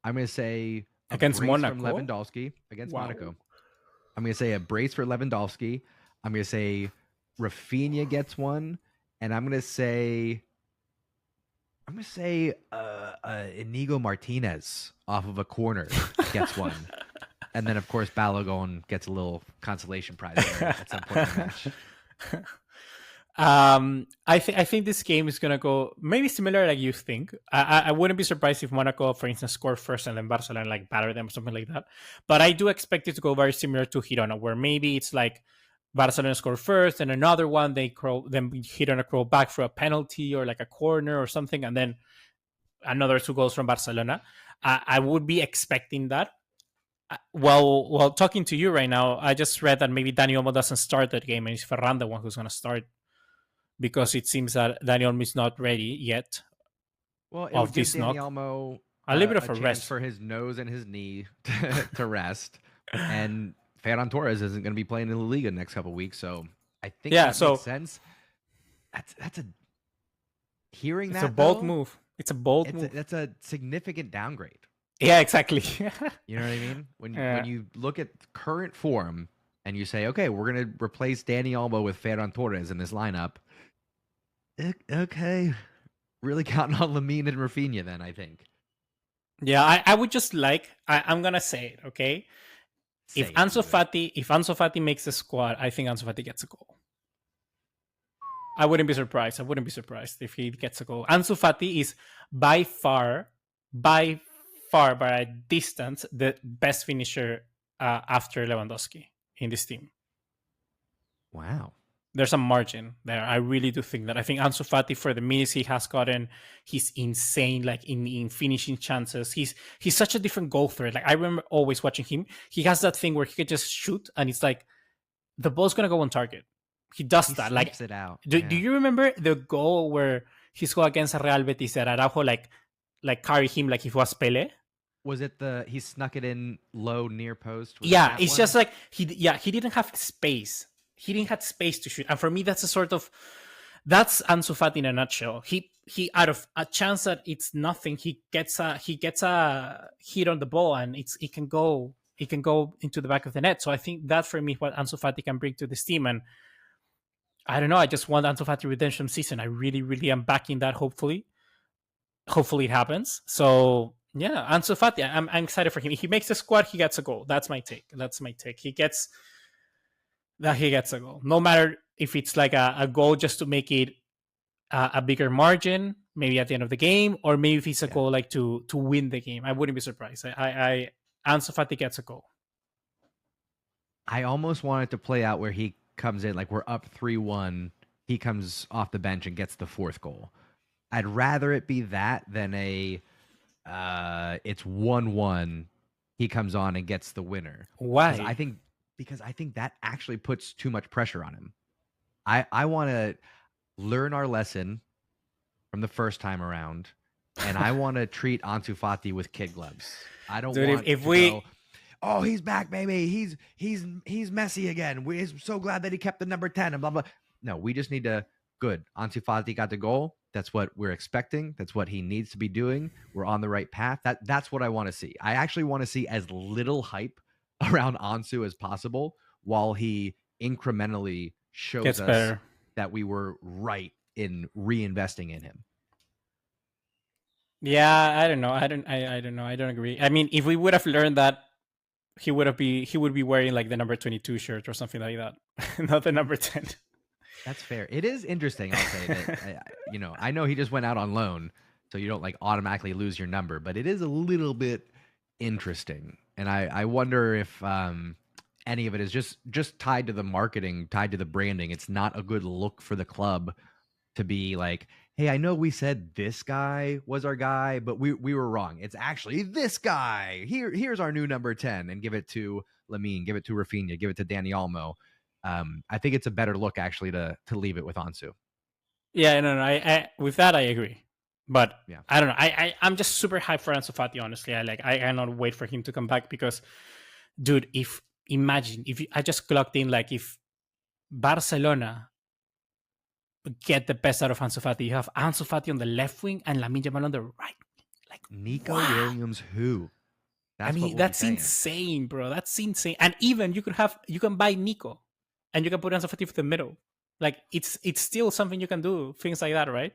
A: I'm going to say a
B: Against
A: brace from
B: Monaco.
A: Lewandowski against
B: Wow.
A: Monaco. I'm going to say a brace for Lewandowski. I'm going to say Rafinha gets one. And I'm going to say Inigo Martinez off of a corner gets one. And then, of course, Balogun gets a little consolation prize there at some point in the match.
B: I think this game is gonna go maybe similar like you think. I wouldn't be surprised if Monaco, for instance, score first and then Barcelona like batter them or something like that. But I do expect it to go very similar to Girona, where maybe it's like Barcelona score first and another one then Girona crawl back for a penalty or like a corner or something, and then another 2 goals from Barcelona. I would be expecting that. While talking to you right now, I just read that maybe Dani Olmo doesn't start that game and it's Ferran the one who's gonna start, because it seems that Dani Olmo is not ready yet.
A: Well, it
B: Of
A: would give
B: this
A: Dani
B: knock,
A: Olmo
B: a little bit of
A: a
B: a
A: chance
B: rest.
A: for his nose and his knee to rest. And Ferran Torres isn't going to be playing in the Liga next couple of weeks, so I think that makes sense. That's a hearing
B: It's
A: that
B: a bold
A: though,
B: move. It's a bold move.
A: That's a significant downgrade.
B: Yeah, exactly.
A: You know what I mean? When
B: Yeah.
A: when you look at current form and you say, okay, we're going to replace Dani Olmo with Ferran Torres in this lineup. Okay, really counting on Lamine and Rafinha then, I think.
B: Yeah, I would just like I'm gonna say it, okay? If Ansu Fati makes the squad, I think Ansu Fati gets a goal. I wouldn't be surprised. I wouldn't be surprised if he gets a goal. Ansu Fati is by far, by a distance, the best finisher after Lewandowski in this team.
A: Wow.
B: There's a margin there. I really do think that. I think Ansu Fati, for the minutes he has gotten, he's insane. Like in finishing chances, he's such a different goal threat. Like I remember always watching him. He has that thing where he could just shoot, and it's like the ball's gonna go on target. He does that. Like
A: it out.
B: Do you remember the goal where he scored against Real Betis that Araujo like carry him like if it was Pele?
A: Was it he snuck it in low near post?
B: Yeah, it's just like he didn't have space. He didn't have space to shoot, and for me, that's that's Ansu Fati in a nutshell. He out of a chance that it's nothing, he gets a hit on the ball, and it can go into the back of the net. So I think that for me, what Ansu Fati can bring to this team, and I don't know, I just want Ansu Fati redemption season. I really, really am backing that. Hopefully it happens. So yeah, Ansu Fati, I'm excited for him. If he makes the squad, he gets a goal. That's my take. He gets a goal, no matter if it's like a goal just to make it a bigger margin, maybe at the end of the game, or maybe if it's a goal like to win the game. I wouldn't be surprised. I Ansu Fati gets a goal.
A: I almost want it to play out where he comes in, like we're up 3-1, he comes off the bench and gets the 4th goal. I'd rather it be that than it's 1-1, he comes on and gets the winner.
B: Why?
A: Because I think that actually puts too much pressure on him. I want to learn our lesson from the first time around, and I want to treat Ansu Fati with kid gloves. I don't want to go, oh, he's back, baby. He's Messi again. We're so glad that he kept the number 10 and blah, blah. No, we just need to, good. Ansu Fati got the goal. That's what we're expecting. That's what he needs to be doing. We're on the right path. That's what I want to see. I actually want to see as little hype around Ansu as possible while he incrementally shows us that we were right in reinvesting in him.
B: Yeah, I don't know. I don't know. I don't agree. I mean, if we would have learned that, he would be wearing like the number 22 shirt or something like that, not the number 10.
A: That's fair. It is interesting, I'll say that. I know he just went out on loan, so you don't like automatically lose your number, but it is a little bit interesting. And I wonder if any of it is just tied to the marketing, tied to the branding. It's not a good look for the club to be like, hey, I know we said this guy was our guy, but we were wrong. It's actually this guy. Here's our new number 10, and give it to Lamine, give it to Rafinha, give it to Dani Olmo. I think it's a better look actually to leave it with Ansu.
B: Yeah, no, I with that I agree. But
A: Yeah.
B: I don't know. I'm just super hyped for Ansu Fati, honestly. I cannot wait for him to come back because, dude, I just clocked in, like, if Barcelona get the best out of Ansu Fati, you have Ansu Fati on the left wing and Lamine Yamal on the right. Like,
A: Nico
B: wow.
A: Williams, who?
B: That's insane, bro. That's insane. And even you can buy Nico and you can put Ansu Fati for the middle. Like, it's still something you can do, things like that, right?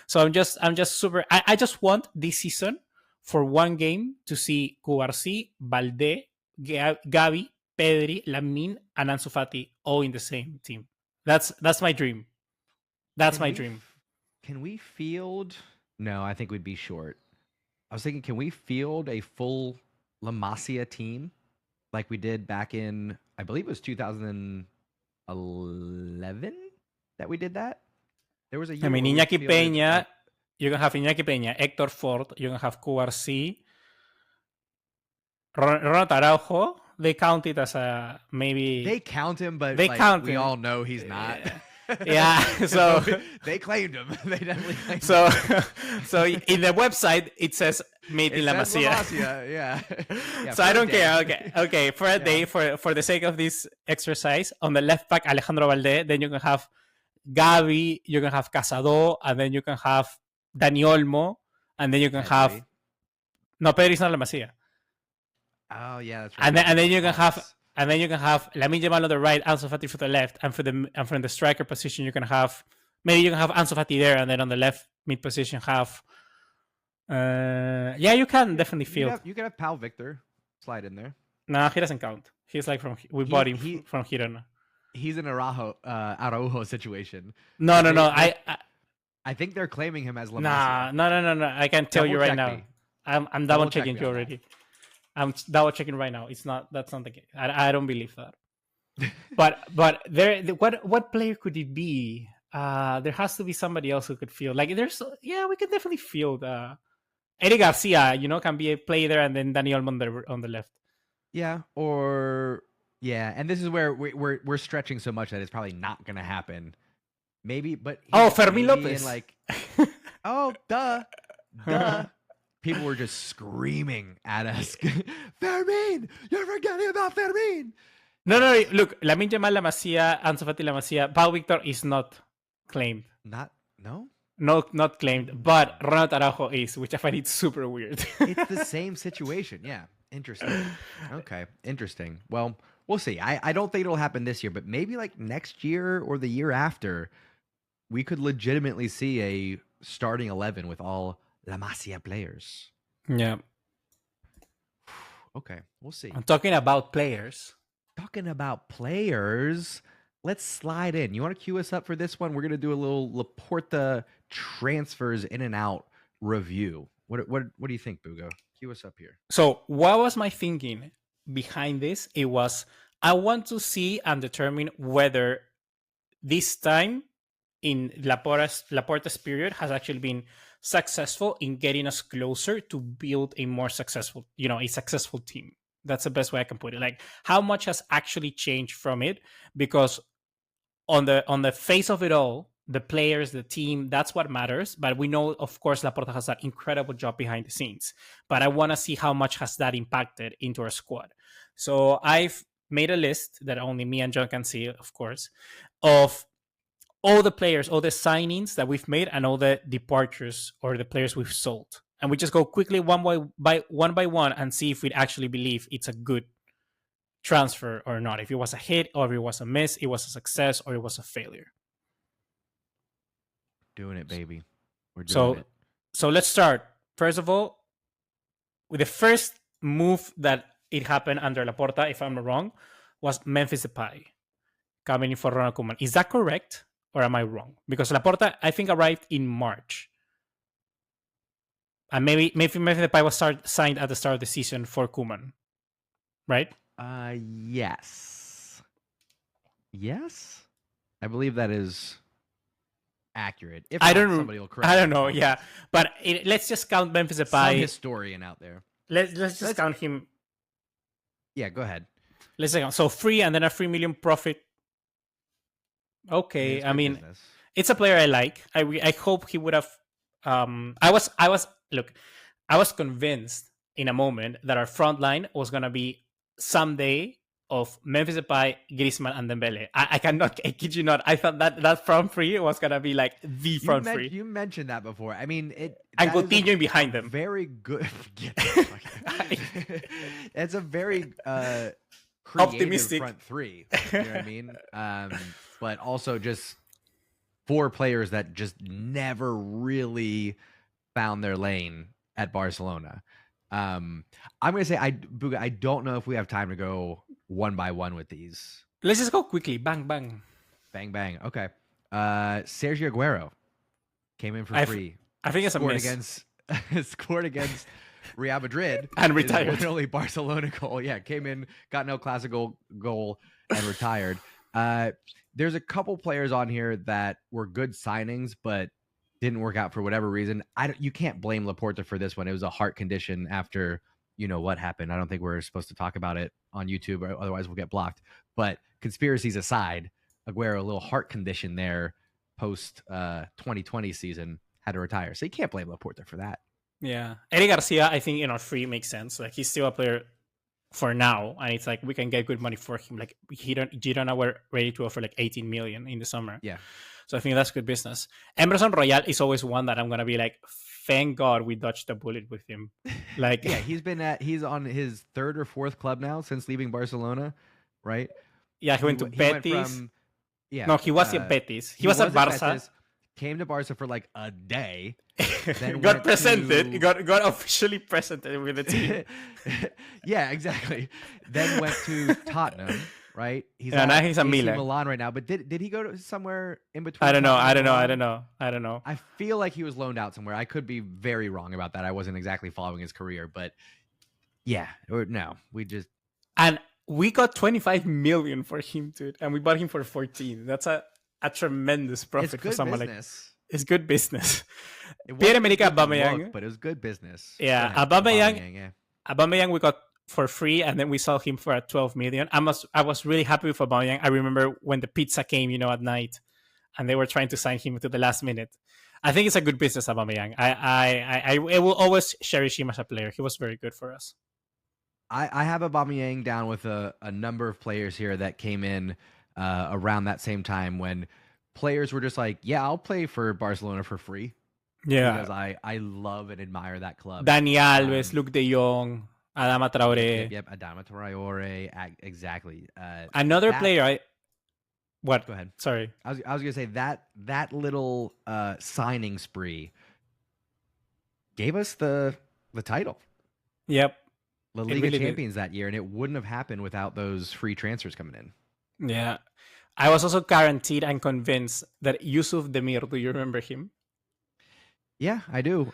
B: So I'm just super. I just want this season for one game to see Cubarsí, Balde, Gavi, Pedri, Lamine, and Ansu Fati all in the same team. That's my dream. That's my dream.
A: Can we field? No, I think we'd be short. I was thinking, can we field a full La Masia team like we did back in, I believe it was 2011 that we did that? There was a year.
B: I mean, Iñaki Peña, you can have Iñaki Peña, Héctor Ford, you can have Cubarsí, Ronald Araujo. They count it as a maybe.
A: They count him, but
B: they count
A: we
B: him.
A: all know he's not.
B: Yeah, so
A: they claimed him. They definitely claimed
B: him. So in the website it says made in La Masia.
A: Yeah.
B: So I don't care. Okay. For a day, for the sake of this exercise, on the left back Alejandro Balde, then you can have Gavi, you can have Casado, and then you can have Dani Olmo, and then you can have Pedri is not La Masia.
A: Oh yeah, that's right.
B: And then you can have. And then you can have Lamine Yamal on the right, Ansu Fati for the left, and from the striker position you can have Ansu Fati there, and then on the left mid position have. You can definitely field.
A: You can have Pau Victor slide in there.
B: Nah, he doesn't count. He's like we bought him from Girona.
A: He's an Araujo situation.
B: No.
A: I think they're claiming him as La Masia.
B: No. I can tell you right now. I'm double checking you already. I'm double checking right now. That's not the case. I don't believe that. but there, what player could it be? There has to be somebody else who could field. Like, we can definitely field. Eric Garcia, can be a player there, and then Dani Olmo on the left.
A: Yeah, and this is where we're stretching so much that it's probably not going to happen. Maybe, but
B: Fermín López.
A: Duh. People were just screaming at us. Fermín! You're forgetting about Fermín!
B: No. Look, Lamine Yamal, La Masia, Ansu Fati, La Masia. Pau Victor is not claimed.
A: No,
B: not claimed. But Ronald Araujo is, which I find it super weird.
A: It's the same situation. Yeah, interesting. Okay, interesting. Well, we'll see. I don't think it'll happen this year, but maybe like next year or the year after, we could legitimately see a starting 11 with all La Masia players.
B: Yeah.
A: Okay, we'll see.
B: I'm talking about players.
A: Let's slide in. You want to cue us up for this one? We're going to do a little Laporta transfers in and out review. What do you think, Bugo? Cue us up here.
B: So what was my thinking behind this? It was, I want to see and determine whether this time in Laporta's period has actually been successful in getting us closer to build a more successful, a successful team. That's the best way I can put it. Like, how much has actually changed from it? Because on the face of it all, the players, the team, that's what matters. But we know, of course, Laporta has that incredible job behind the scenes. But I want to see how much has that impacted into our squad. So I've made a list that only me and John can see, of course, of all the players, all the signings that we've made, and all the departures or the players we've sold. And we just go quickly one by one and see if we actually believe it's a good transfer or not. If it was a hit, or if it was a miss, it was a success, or it was a failure.
A: Doing it, baby. We're doing it.
B: So let's start. First of all, with the first move that it happened under Laporta, if I'm not wrong, was Memphis Depay coming in for Ronald Koeman. Is that correct? or am I wrong? Because Laporta, I think, arrived in March, and maybe Depay was signed at the start of the season for Koeman, right?
A: Yes. Yes? I believe that is accurate. If
B: I
A: not,
B: don't.
A: somebody will correct
B: I
A: me
B: don't
A: in the
B: know. Yeah,
A: comments.
B: but let's just count Memphis
A: Some
B: Depay.
A: historian out there.
B: Let's just count him.
A: Yeah, go ahead.
B: Let's say so free, and then a 3 million profit. Okay,
A: I mean, business.
B: It's a player I like. I hope he would have. I was convinced in a moment that our front line was gonna be someday of Memphis Depay, Griezmann, and Dembele. I kid you not. I thought that front three was gonna be like the front three.
A: You mentioned that before. I mean,
B: and continuing behind them.
A: Very good. It's a very
B: optimistic
A: front three. You know what I mean? But also just 4 players that just never really found their lane at Barcelona. I'm gonna say Booga, I don't know if we have time to go one by one with these.
B: Let's just go quickly. Bang bang.
A: Bang bang. Okay. Sergio Aguero came in for free.
B: I think it's a miss.
A: Scored against Real Madrid
B: and retired.
A: Only Barcelona goal. Yeah, came in, got no classical goal, and retired. There's a couple players on here that were good signings, but didn't work out for whatever reason. You can't blame Laporta for this one. It was a heart condition after what happened. I don't think we're supposed to talk about it on YouTube, or otherwise we'll get blocked. But conspiracies aside, Aguero, a little heart condition there post 2020 season, had to retire. So you can't blame Laporta for that.
B: Yeah. Eric Garcia, I think free makes sense. Like, he's still a player for now, and it's like we can get good money for him. Like, Girona were ready to offer like 18 million in the summer.
A: Yeah.
B: So I think that's good business. Emerson Royal is always one that I'm gonna be like, thank God we dodged the bullet with him. Like,
A: yeah, he's on his 3rd or 4th club now since leaving Barcelona, right?
B: Yeah, he went to Betis. No, he was at Betis. He was at Barca. Betis,
A: came to Barca for like a day.
B: Then got presented. Got officially presented with the team.
A: Yeah, exactly. Then went to Tottenham, right?
B: Now he's at
A: Milan right now. But did he go to somewhere in between?
B: I don't know.
A: I feel like he was loaned out somewhere. I could be very wrong about that. I wasn't exactly following his career, but yeah,
B: and we got 25 million for him, dude, and we bought him for 14. That's a tremendous profit for someone
A: business.
B: Like. It's good business. Pierre-Emerick Aubameyang,
A: but it was good business.
B: Yeah, Aubameyang we got for free, and then we sold him for 12 million. I was really happy with Aubameyang. I remember when the pizza came, at night, and they were trying to sign him to the last minute. I think it's a good business, Aubameyang. I will always cherish him as a player. He was very good for us.
A: I have Aubameyang down with a number of players here that came in around that same time when players were just like, yeah, I'll play for Barcelona for free.
B: Yeah.
A: Because I love and admire that club.
B: Dani Alves, Luke de Jong, Adama Traore.
A: Yep, Adama Traore. Exactly.
B: Another player, What?
A: Go ahead.
B: Sorry.
A: I was going to say that little signing spree gave us the title.
B: Yep.
A: La Liga champions that year, and it wouldn't have happened without those free transfers coming in.
B: Yeah. I was also guaranteed and convinced that Yusuf Demir, do you remember him?
A: Yeah, I do.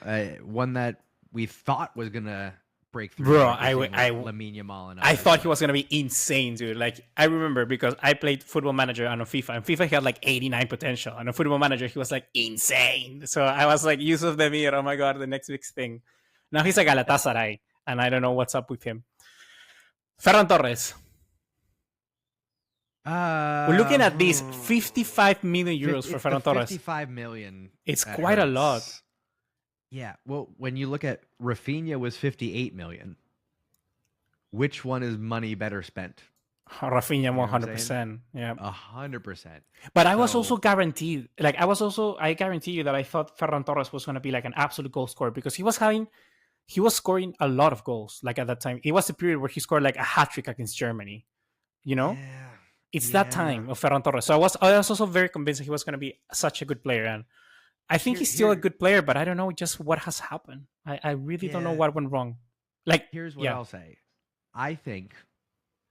A: One that we thought was going to break through.
B: Bro,
A: Lamine Yamal and
B: I thought he was going to be insane, dude. Like, I remember because I played Football Manager on FIFA, and FIFA he had like 89 potential. And on Football Manager, he was like insane. So I was like, Yusuf Demir, oh my God, the next big thing. Now he's a Galatasaray, and I don't know what's up with him. Ferran Torres. We're looking at these 55 million euros for Ferran Torres.
A: 55 million.
B: It's quite a lot.
A: Yeah. Well, when you look at Rafinha was 58 million. Which one is money better spent?
B: Rafinha, 100%. Yeah.
A: 100%.
B: But I was also guaranteed, I guarantee you that I thought Ferran Torres was going to be like an absolute goal scorer because he was scoring a lot of goals. Like at that time, it was a period where he scored like a hat-trick against Germany.
A: Yeah.
B: It's that time of Ferran Torres. So I was also very convinced that he was going to be such a good player. And I think he's still a good player, but I don't know just what has happened. I really don't know what went wrong. Like,
A: here's what I'll say. I think,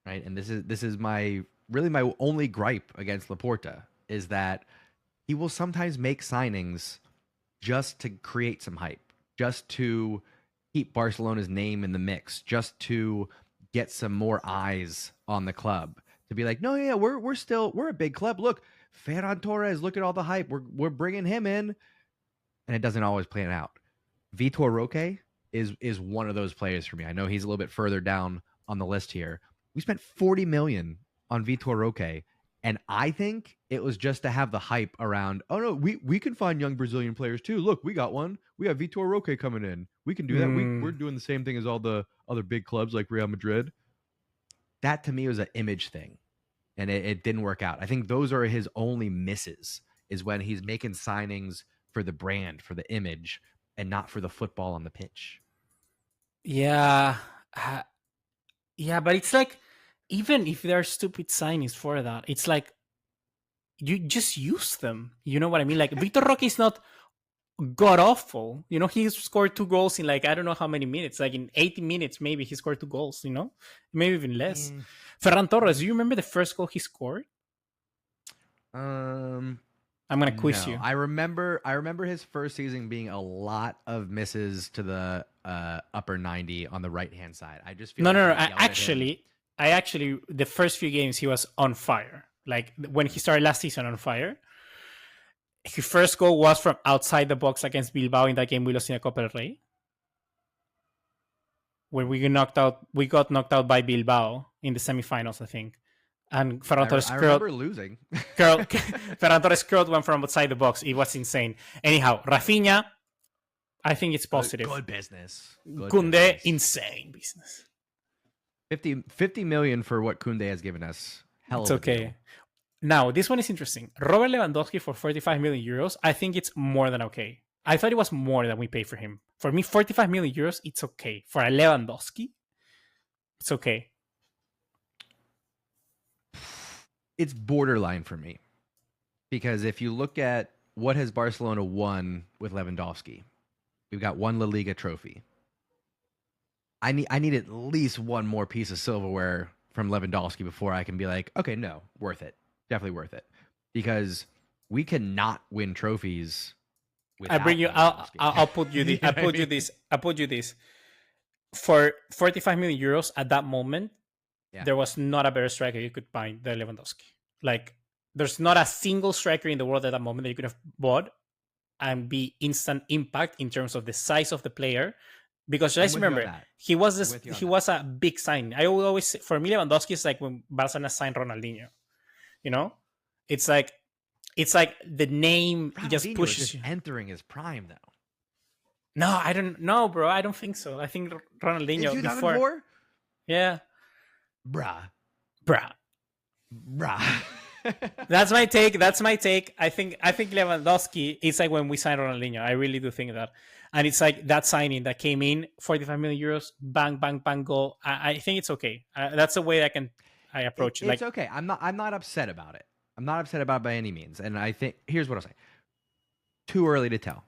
A: right, and this is my only gripe against Laporta is that he will sometimes make signings just to create some hype, just to keep Barcelona's name in the mix, just to get some more eyes on the club. To be like, no, yeah, we're a big club. Look, Ferran Torres, look at all the hype. We're bringing him in, and it doesn't always plan out. Vitor Roque is one of those players for me. I know he's a little bit further down on the list here. We spent 40 million on Vitor Roque, and I think it was just to have the hype around, oh no, we can find young Brazilian players too. Look, we got one. We have Vitor Roque coming in. We can do that. We're doing the same thing as all the other big clubs like Real Madrid. That to me was an image thing, and it didn't work out. I think those are his only misses, is when he's making signings for the brand, for the image, and not for the football on the pitch.
B: Yeah. Yeah, but it's like, even if there are stupid signings for that, it's like you just use them. You know what I mean? Like Vitor Roque is not god awful. You know, he scored 2 goals in like I don't know how many minutes. Like in 80 minutes, maybe he scored 2 goals. You know, maybe even less. Ferran Torres, do you remember the first goal he scored? I'm gonna quiz you.
A: I remember his first season being a lot of misses to the upper 90 on the right hand side. I just feel
B: no. I actually the first few games he was on fire. Like when he started last season on fire. His first goal was from outside the box against Bilbao in that game we lost in the Copa del Rey, when we got knocked out by Bilbao in the semifinals, I think. And Ferran Torres
A: I remember losing.
B: Ferran Torres curled one from outside the box. It was insane. Anyhow, Rafinha, I think it's positive.
A: Good business.
B: Koundé, insane business.
A: 50 million for what Koundé has given us. Hell,
B: it's okay. Deal. Now, this one is interesting. Robert Lewandowski for 45 million euros, I think it's more than okay. I thought it was more than we paid for him. For me, 45 million euros, it's okay. For a Lewandowski, it's okay.
A: It's borderline for me. Because if you look at what has Barcelona won with Lewandowski, we've got 1 La Liga trophy. I need at least one more piece of silverware from Lewandowski before I can be like, okay, no, worth it. Definitely worth it, because we cannot win trophies.
B: I bring you. I'll put you this. I'll put you this. For 45 million euros at that moment, there was not a better striker you could buy than Lewandowski. Like, there's not a single striker in the world at that moment that you could have bought and be instant impact in terms of the size of the player. Because just remember, he was a big sign. I always say, for me, Lewandowski is like when Barcelona signed Ronaldinho. You know, it's like the name just pushes you.
A: Entering his prime, though.
B: No, I don't know, bro. I don't think so. I think Ronaldinho before. Yeah.
A: Bruh.
B: That's my take. I think Lewandowski is like when we signed Ronaldinho. I really do think that. And it's like that signing that came in, 45 million euros, bang, bang, bang, goal. I think it's okay. That's the way I approach it.
A: It's okay. I'm not upset about it. I'm not upset about it by any means. And I think here's what I'll say. Too early to tell.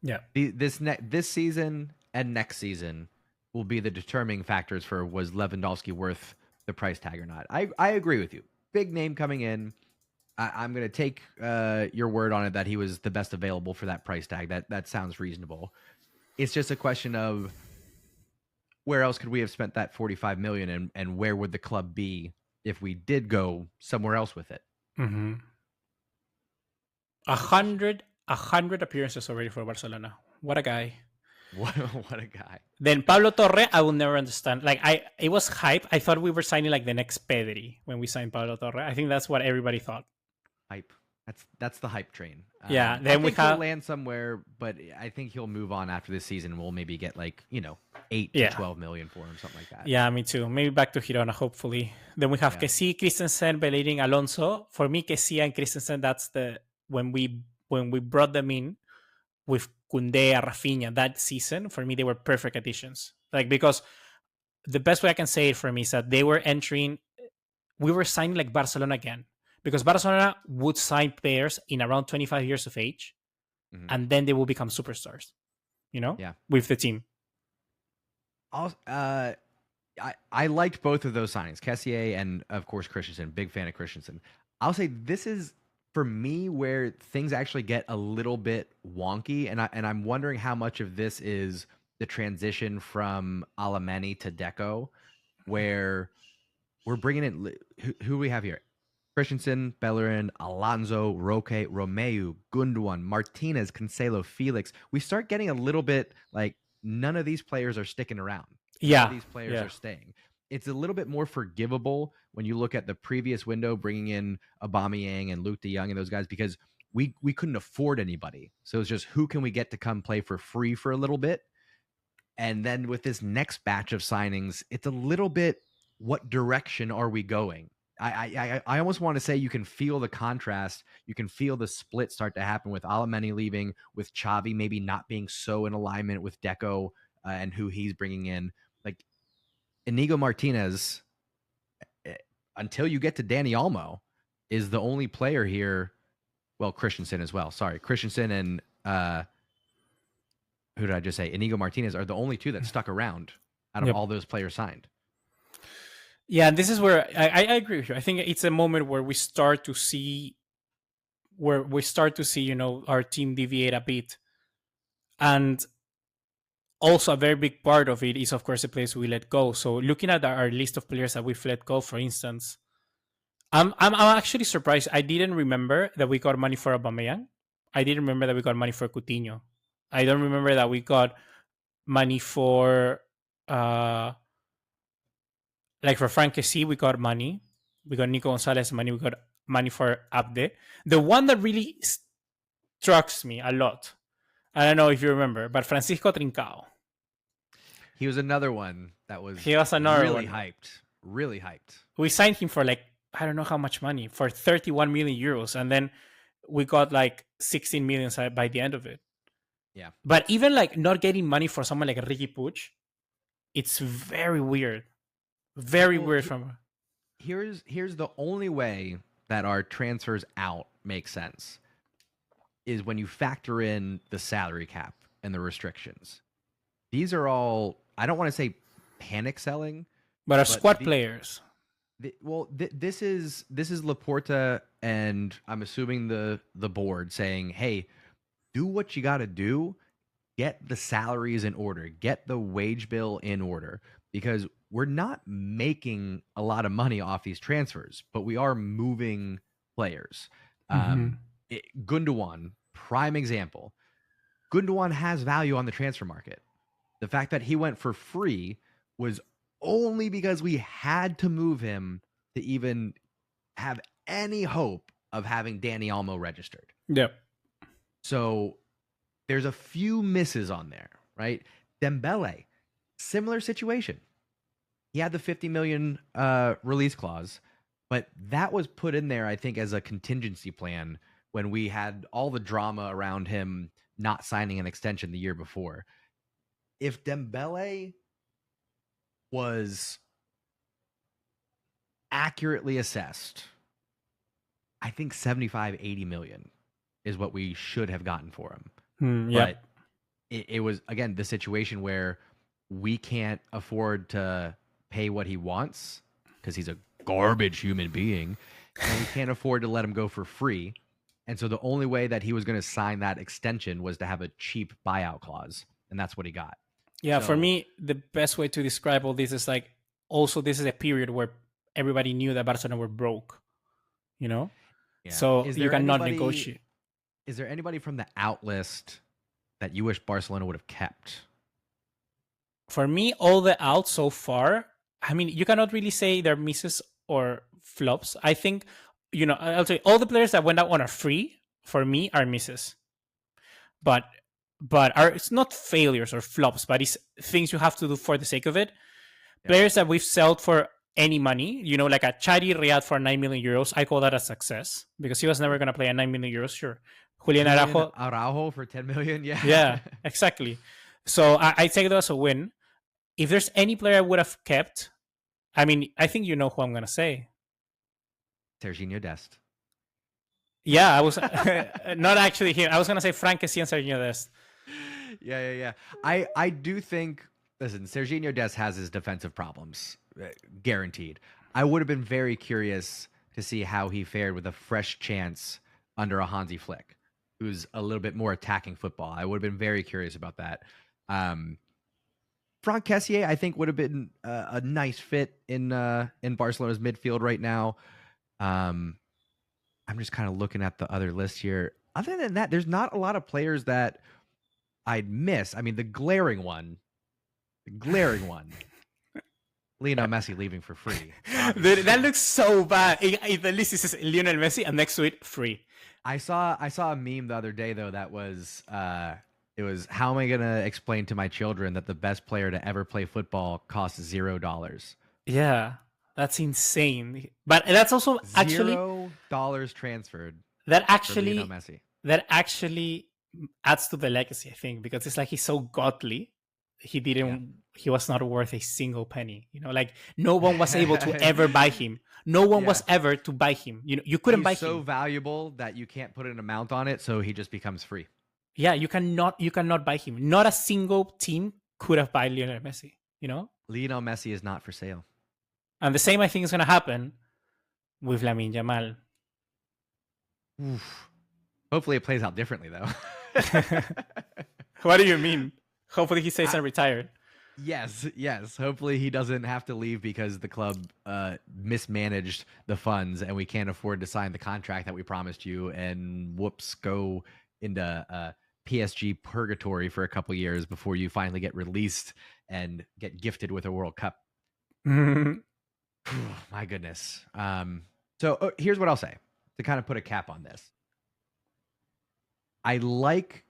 B: Yeah.
A: This season and next season will be the determining factors for was Lewandowski worth the price tag or not. I agree with you. Big name coming in. I'm going to take your word on it that he was the best available for that price tag. That sounds reasonable. It's just a question of where else could we have spent that 45 million, and where would the club be if we did go somewhere else with it?
B: 100 appearances already for Barcelona. What a guy.
A: What a guy.
B: Then Pablo Torre, I will never understand. Like, it was hype. I thought we were signing like the next Pedri when we signed Pablo Torre. I think that's what everybody thought.
A: Hype. That's the hype train.
B: Yeah. Then
A: he'll land somewhere, but I think he'll move on after this season. We'll maybe get 8 to 12 million for him, something like that.
B: Yeah, me too. Maybe back to Girona, hopefully. Then we have Kessie, Christensen, Bellerin, Alonso. For me, Kessie and Christensen, that's when we brought them in with Koundé, Rafinha that season. For me, they were perfect additions. Like, because the best way I can say it for me is that we were signing like Barcelona again. Because Barcelona would sign players in around 25 years of age, and then they will become superstars, with the team.
A: I liked both of those signings, Kessié and, of course, Christensen. Big fan of Christensen. I'll say this is for me, where things actually get a little bit wonky, and I'm wondering how much of this is the transition from Alemany to Deco, where we're bringing in who we have here: Christensen, Bellerin, Alonso, Roque, Romeu, Gundogan, Martinez, Cancelo, Felix. We start getting a little bit like none of these players are sticking around. None of
B: Yeah,
A: these players
B: yeah.
A: are staying. It's a little bit more forgivable when you look at the previous window, bringing in Aubameyang and Luke De Jong and those guys, because we couldn't afford anybody. So it's just who can we get to come play for free for a little bit. And then with this next batch of signings, it's a little bit, what direction are we going? I almost want to say you can feel the contrast. You can feel the split start to happen with Alemany leaving, with Xavi maybe not being so in alignment with Deco and who he's bringing in. Like Inigo Martinez, eh, until you get to Dani Olmo, is the only player here. Well, Christensen as well. Sorry, Christensen and who did I just say? Inigo Martinez are the only two that stuck around out of
B: Yep.
A: all those players signed.
B: Yeah, and this is where I agree with you. I think it's a moment where we start to see our team deviate a bit. And also a very big part of it is, of course, the players we let go. So looking at our list of players that we've let go, for instance, I'm actually surprised. I didn't remember that we got money for Aubameyang. I didn't remember that we got money for Coutinho. I don't remember that we got money for like for Frank Kessie, we got money. We got Nico Gonzalez money. We got money for Abde. The one that really strikes me a lot, I don't know if you remember, but Francisco Trincao.
A: He was another one that was
B: He was another
A: really
B: one.
A: hyped. Really hyped.
B: We signed him for like, I don't know how much money, for 31 million euros. And then we got like 16 million by the end of it.
A: Yeah.
B: But even like not getting money for someone like Ricky Puig, it's very weird. Very weird from.
A: Here's the only way that our transfers out make sense is when you factor in the salary cap and the restrictions. These are all, I don't want to say panic selling,
B: But our squad players.
A: This is Laporta and I'm assuming the board saying, hey, do what you got to do. Get the salaries in order. Get the wage bill in order, because we're not making a lot of money off these transfers, but we are moving players. Gundogan, prime example. Gundogan has value on the transfer market. The fact that he went for free was only because we had to move him to even have any hope of having Dani Olmo registered.
B: Yep.
A: So there's a few misses on there, right? Dembele, similar situation. He had the 50 million release clause, but that was put in there, I think, as a contingency plan when we had all the drama around him not signing an extension the year before. If Dembele was accurately assessed, I think 75, 80 million is what we should have gotten for him. But it was, again, the situation where we can't afford to pay what he wants because he's a garbage human being, and we can't afford to let him go for free. And so the only way that he was going to sign that extension was to have a cheap buyout clause, and that's what he got.
B: Yeah, for me, the best way to describe all this is like, also this is a period where everybody knew that Barcelona were broke, you know? Yeah. So you cannot negotiate.
A: Is there anybody from the out list that you wish Barcelona would have kept?
B: For me, all the outs so far, I mean, you cannot really say they're misses or flops. I think, I'll say all the players that went out on a free, for me, are misses. But it's not failures or flops, but it's things you have to do for the sake of it. Yeah. Players that we've sold for any money, like a Chadi Riyad for 9 million euros, I call that a success because he was never going to play at 9 million euros, sure. Julian
A: Araujo for 10 million, yeah.
B: Yeah, exactly. So I take that as a win. If there's any player I would have kept, I mean, I think you know who I'm going to say.
A: Serginho Dest.
B: Yeah, I was not actually him. I was going to say Frank Kessie and Serginho Dest.
A: Yeah. I do think, listen, Serginho Dest has his defensive problems, guaranteed. I would have been very curious to see how he fared with a fresh chance under a Hansi Flick, who's a little bit more attacking football. I would have been very curious about that. Franck Kessié, I think, would have been a nice fit in Barcelona's midfield right now. I'm just kind of looking at the other list here. Other than that, there's not a lot of players that I'd miss. I mean, the glaring one, Lionel Messi leaving for free.
B: Dude, that looks so bad. The list says Lionel Messi and next to it, free.
A: I saw a meme the other day though that was it was, how am I gonna explain to my children that the best player to ever play football costs $0?
B: Yeah, that's insane. But that's also actually
A: $0 transferred.
B: That actually
A: Lionel Messi.
B: That actually adds to the legacy, I think, because it's like he's so godly. He was not worth a single penny. Like no one was able to ever buy him. No one was ever to buy him. You couldn't buy him.
A: He's so valuable that you can't put an amount on it, so he just becomes free.
B: Yeah, you cannot buy him. Not a single team could have bought Lionel Messi.
A: Lionel Messi is not for sale.
B: And the same, I think, is going to happen with Lamine Yamal.
A: Oof. Hopefully, it plays out differently, though.
B: What do you mean? Hopefully, he stays unretired.
A: Yes. Hopefully, he doesn't have to leave because the club mismanaged the funds and we can't afford to sign the contract that we promised you. And whoops, go into PSG purgatory for a couple years before you finally get released and get gifted with a World Cup. My goodness. So here's what I'll say to kind of put a cap on this. I like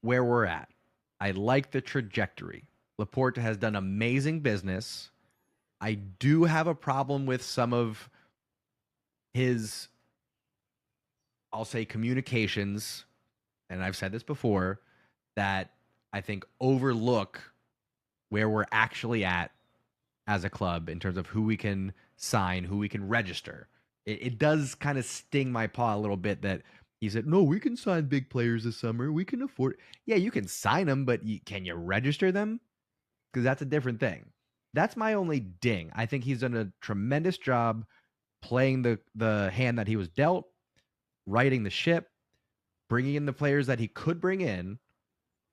A: where we're at. I like the trajectory. Laporta has done amazing business. I do have a problem with some of his, I'll say, communications, and I've said this before, that I think overlook where we're actually at as a club in terms of who we can sign, who we can register. It does kind of sting my paw a little bit that he said, no, we can sign big players this summer. We can afford. Yeah, you can sign them, but can you register them? Because that's a different thing. That's my only ding. I think he's done a tremendous job playing the hand that he was dealt, righting the ship, bringing in the players that he could bring in.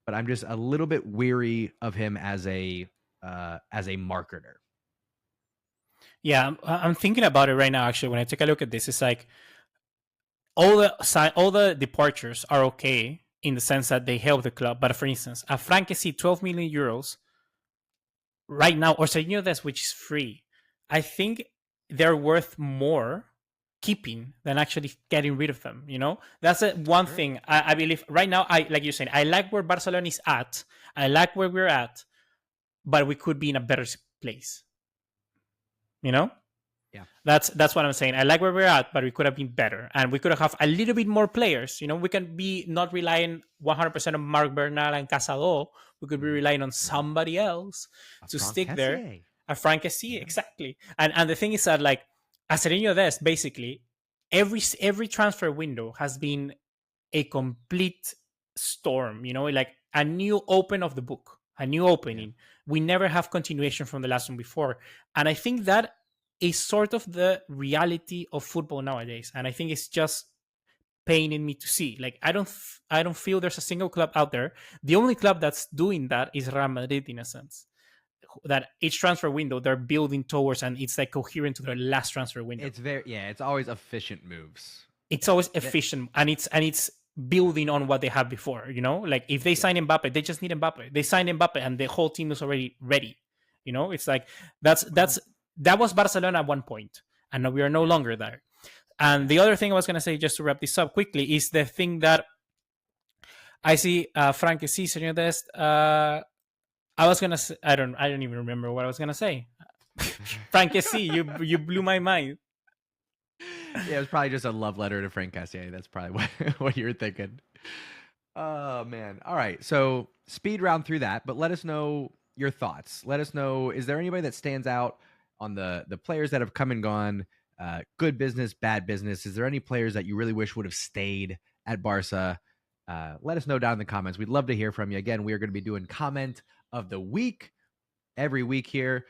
A: But I'm just a little bit weary of him as a marketer.
B: Yeah, I'm thinking about it right now. Actually, when I take a look at this, it's like all the departures are okay in the sense that they help the club. But for instance, a Franck Kessié, 12 million euros right now, or Serginho Dest, which is free, I think they're worth more keeping than actually getting rid of them. That's one thing I believe right now. Like you're saying, I like where Barcelona is at. I like where we're at, but we could be in a better place. Yeah, that's what I'm saying. I like where we're at, but we could have been better, and we could have a little bit more players. We can be not relying 100% on Marc Bernal and Casado. We could be relying on somebody else to stick there. A Franck Kessié, exactly. And the thing is that, like, as Serginho Dest, basically every transfer window has been a complete storm. Like a new open of the book, a new opening. Yeah. We never have continuation from the last one before. And I think that is sort of the reality of football nowadays. And I think it's just paining me to see. Like, I don't feel there's a single club out there. The only club that's doing that is Real Madrid, in a sense. That each transfer window they're building towards, and it's like coherent to their last transfer window.
A: It's always efficient moves.
B: It's always efficient, and it's building on what they had before. Like if they sign Mbappe, they just need Mbappe. They sign Mbappe, and the whole team is already ready. It's like that was Barcelona at one point, and now we are no longer there. And the other thing I was going to say, just to wrap this up quickly, is the thing that I see Franck Kessié, Serginho Dest. I was gonna say, I don't even remember what I was gonna say. Franck Kessié, you blew my mind.
A: Yeah, it was probably just a love letter to Franck Kessié. That's probably what you were thinking. Oh man! All right, so speed round through that, but let us know your thoughts. Let us know, is there anybody that stands out on the players that have come and gone? Good business, bad business. Is there any players that you really wish would have stayed at Barca? Let us know down in the comments. We'd love to hear from you. Again, we are going to be doing comment of the week every week here.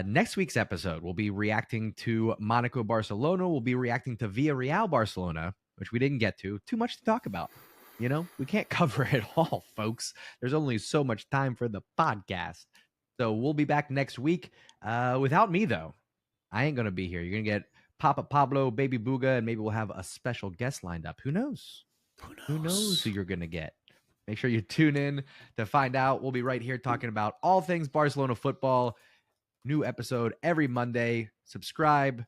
A: Next week's episode, we'll be reacting to Monaco Barcelona. We'll be reacting to Villarreal Barcelona. which we didn't get to. Too much to talk about. You know, we can't cover it all, folks. There's only so much time for the podcast. So we'll be back next week. Without me, though, I ain't going to be here. You're going to get Papa Pablo, Baby Booga, and maybe we'll have a special guest lined up. Who knows? Who knows who you're going to get? Make sure you tune in to find out. We'll be right here talking about all things Barcelona football. New episode every Monday. Subscribe,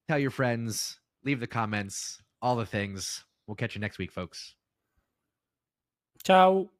A: tell your friends, leave the comments, all the things. We'll catch you next week, folks.
B: Ciao.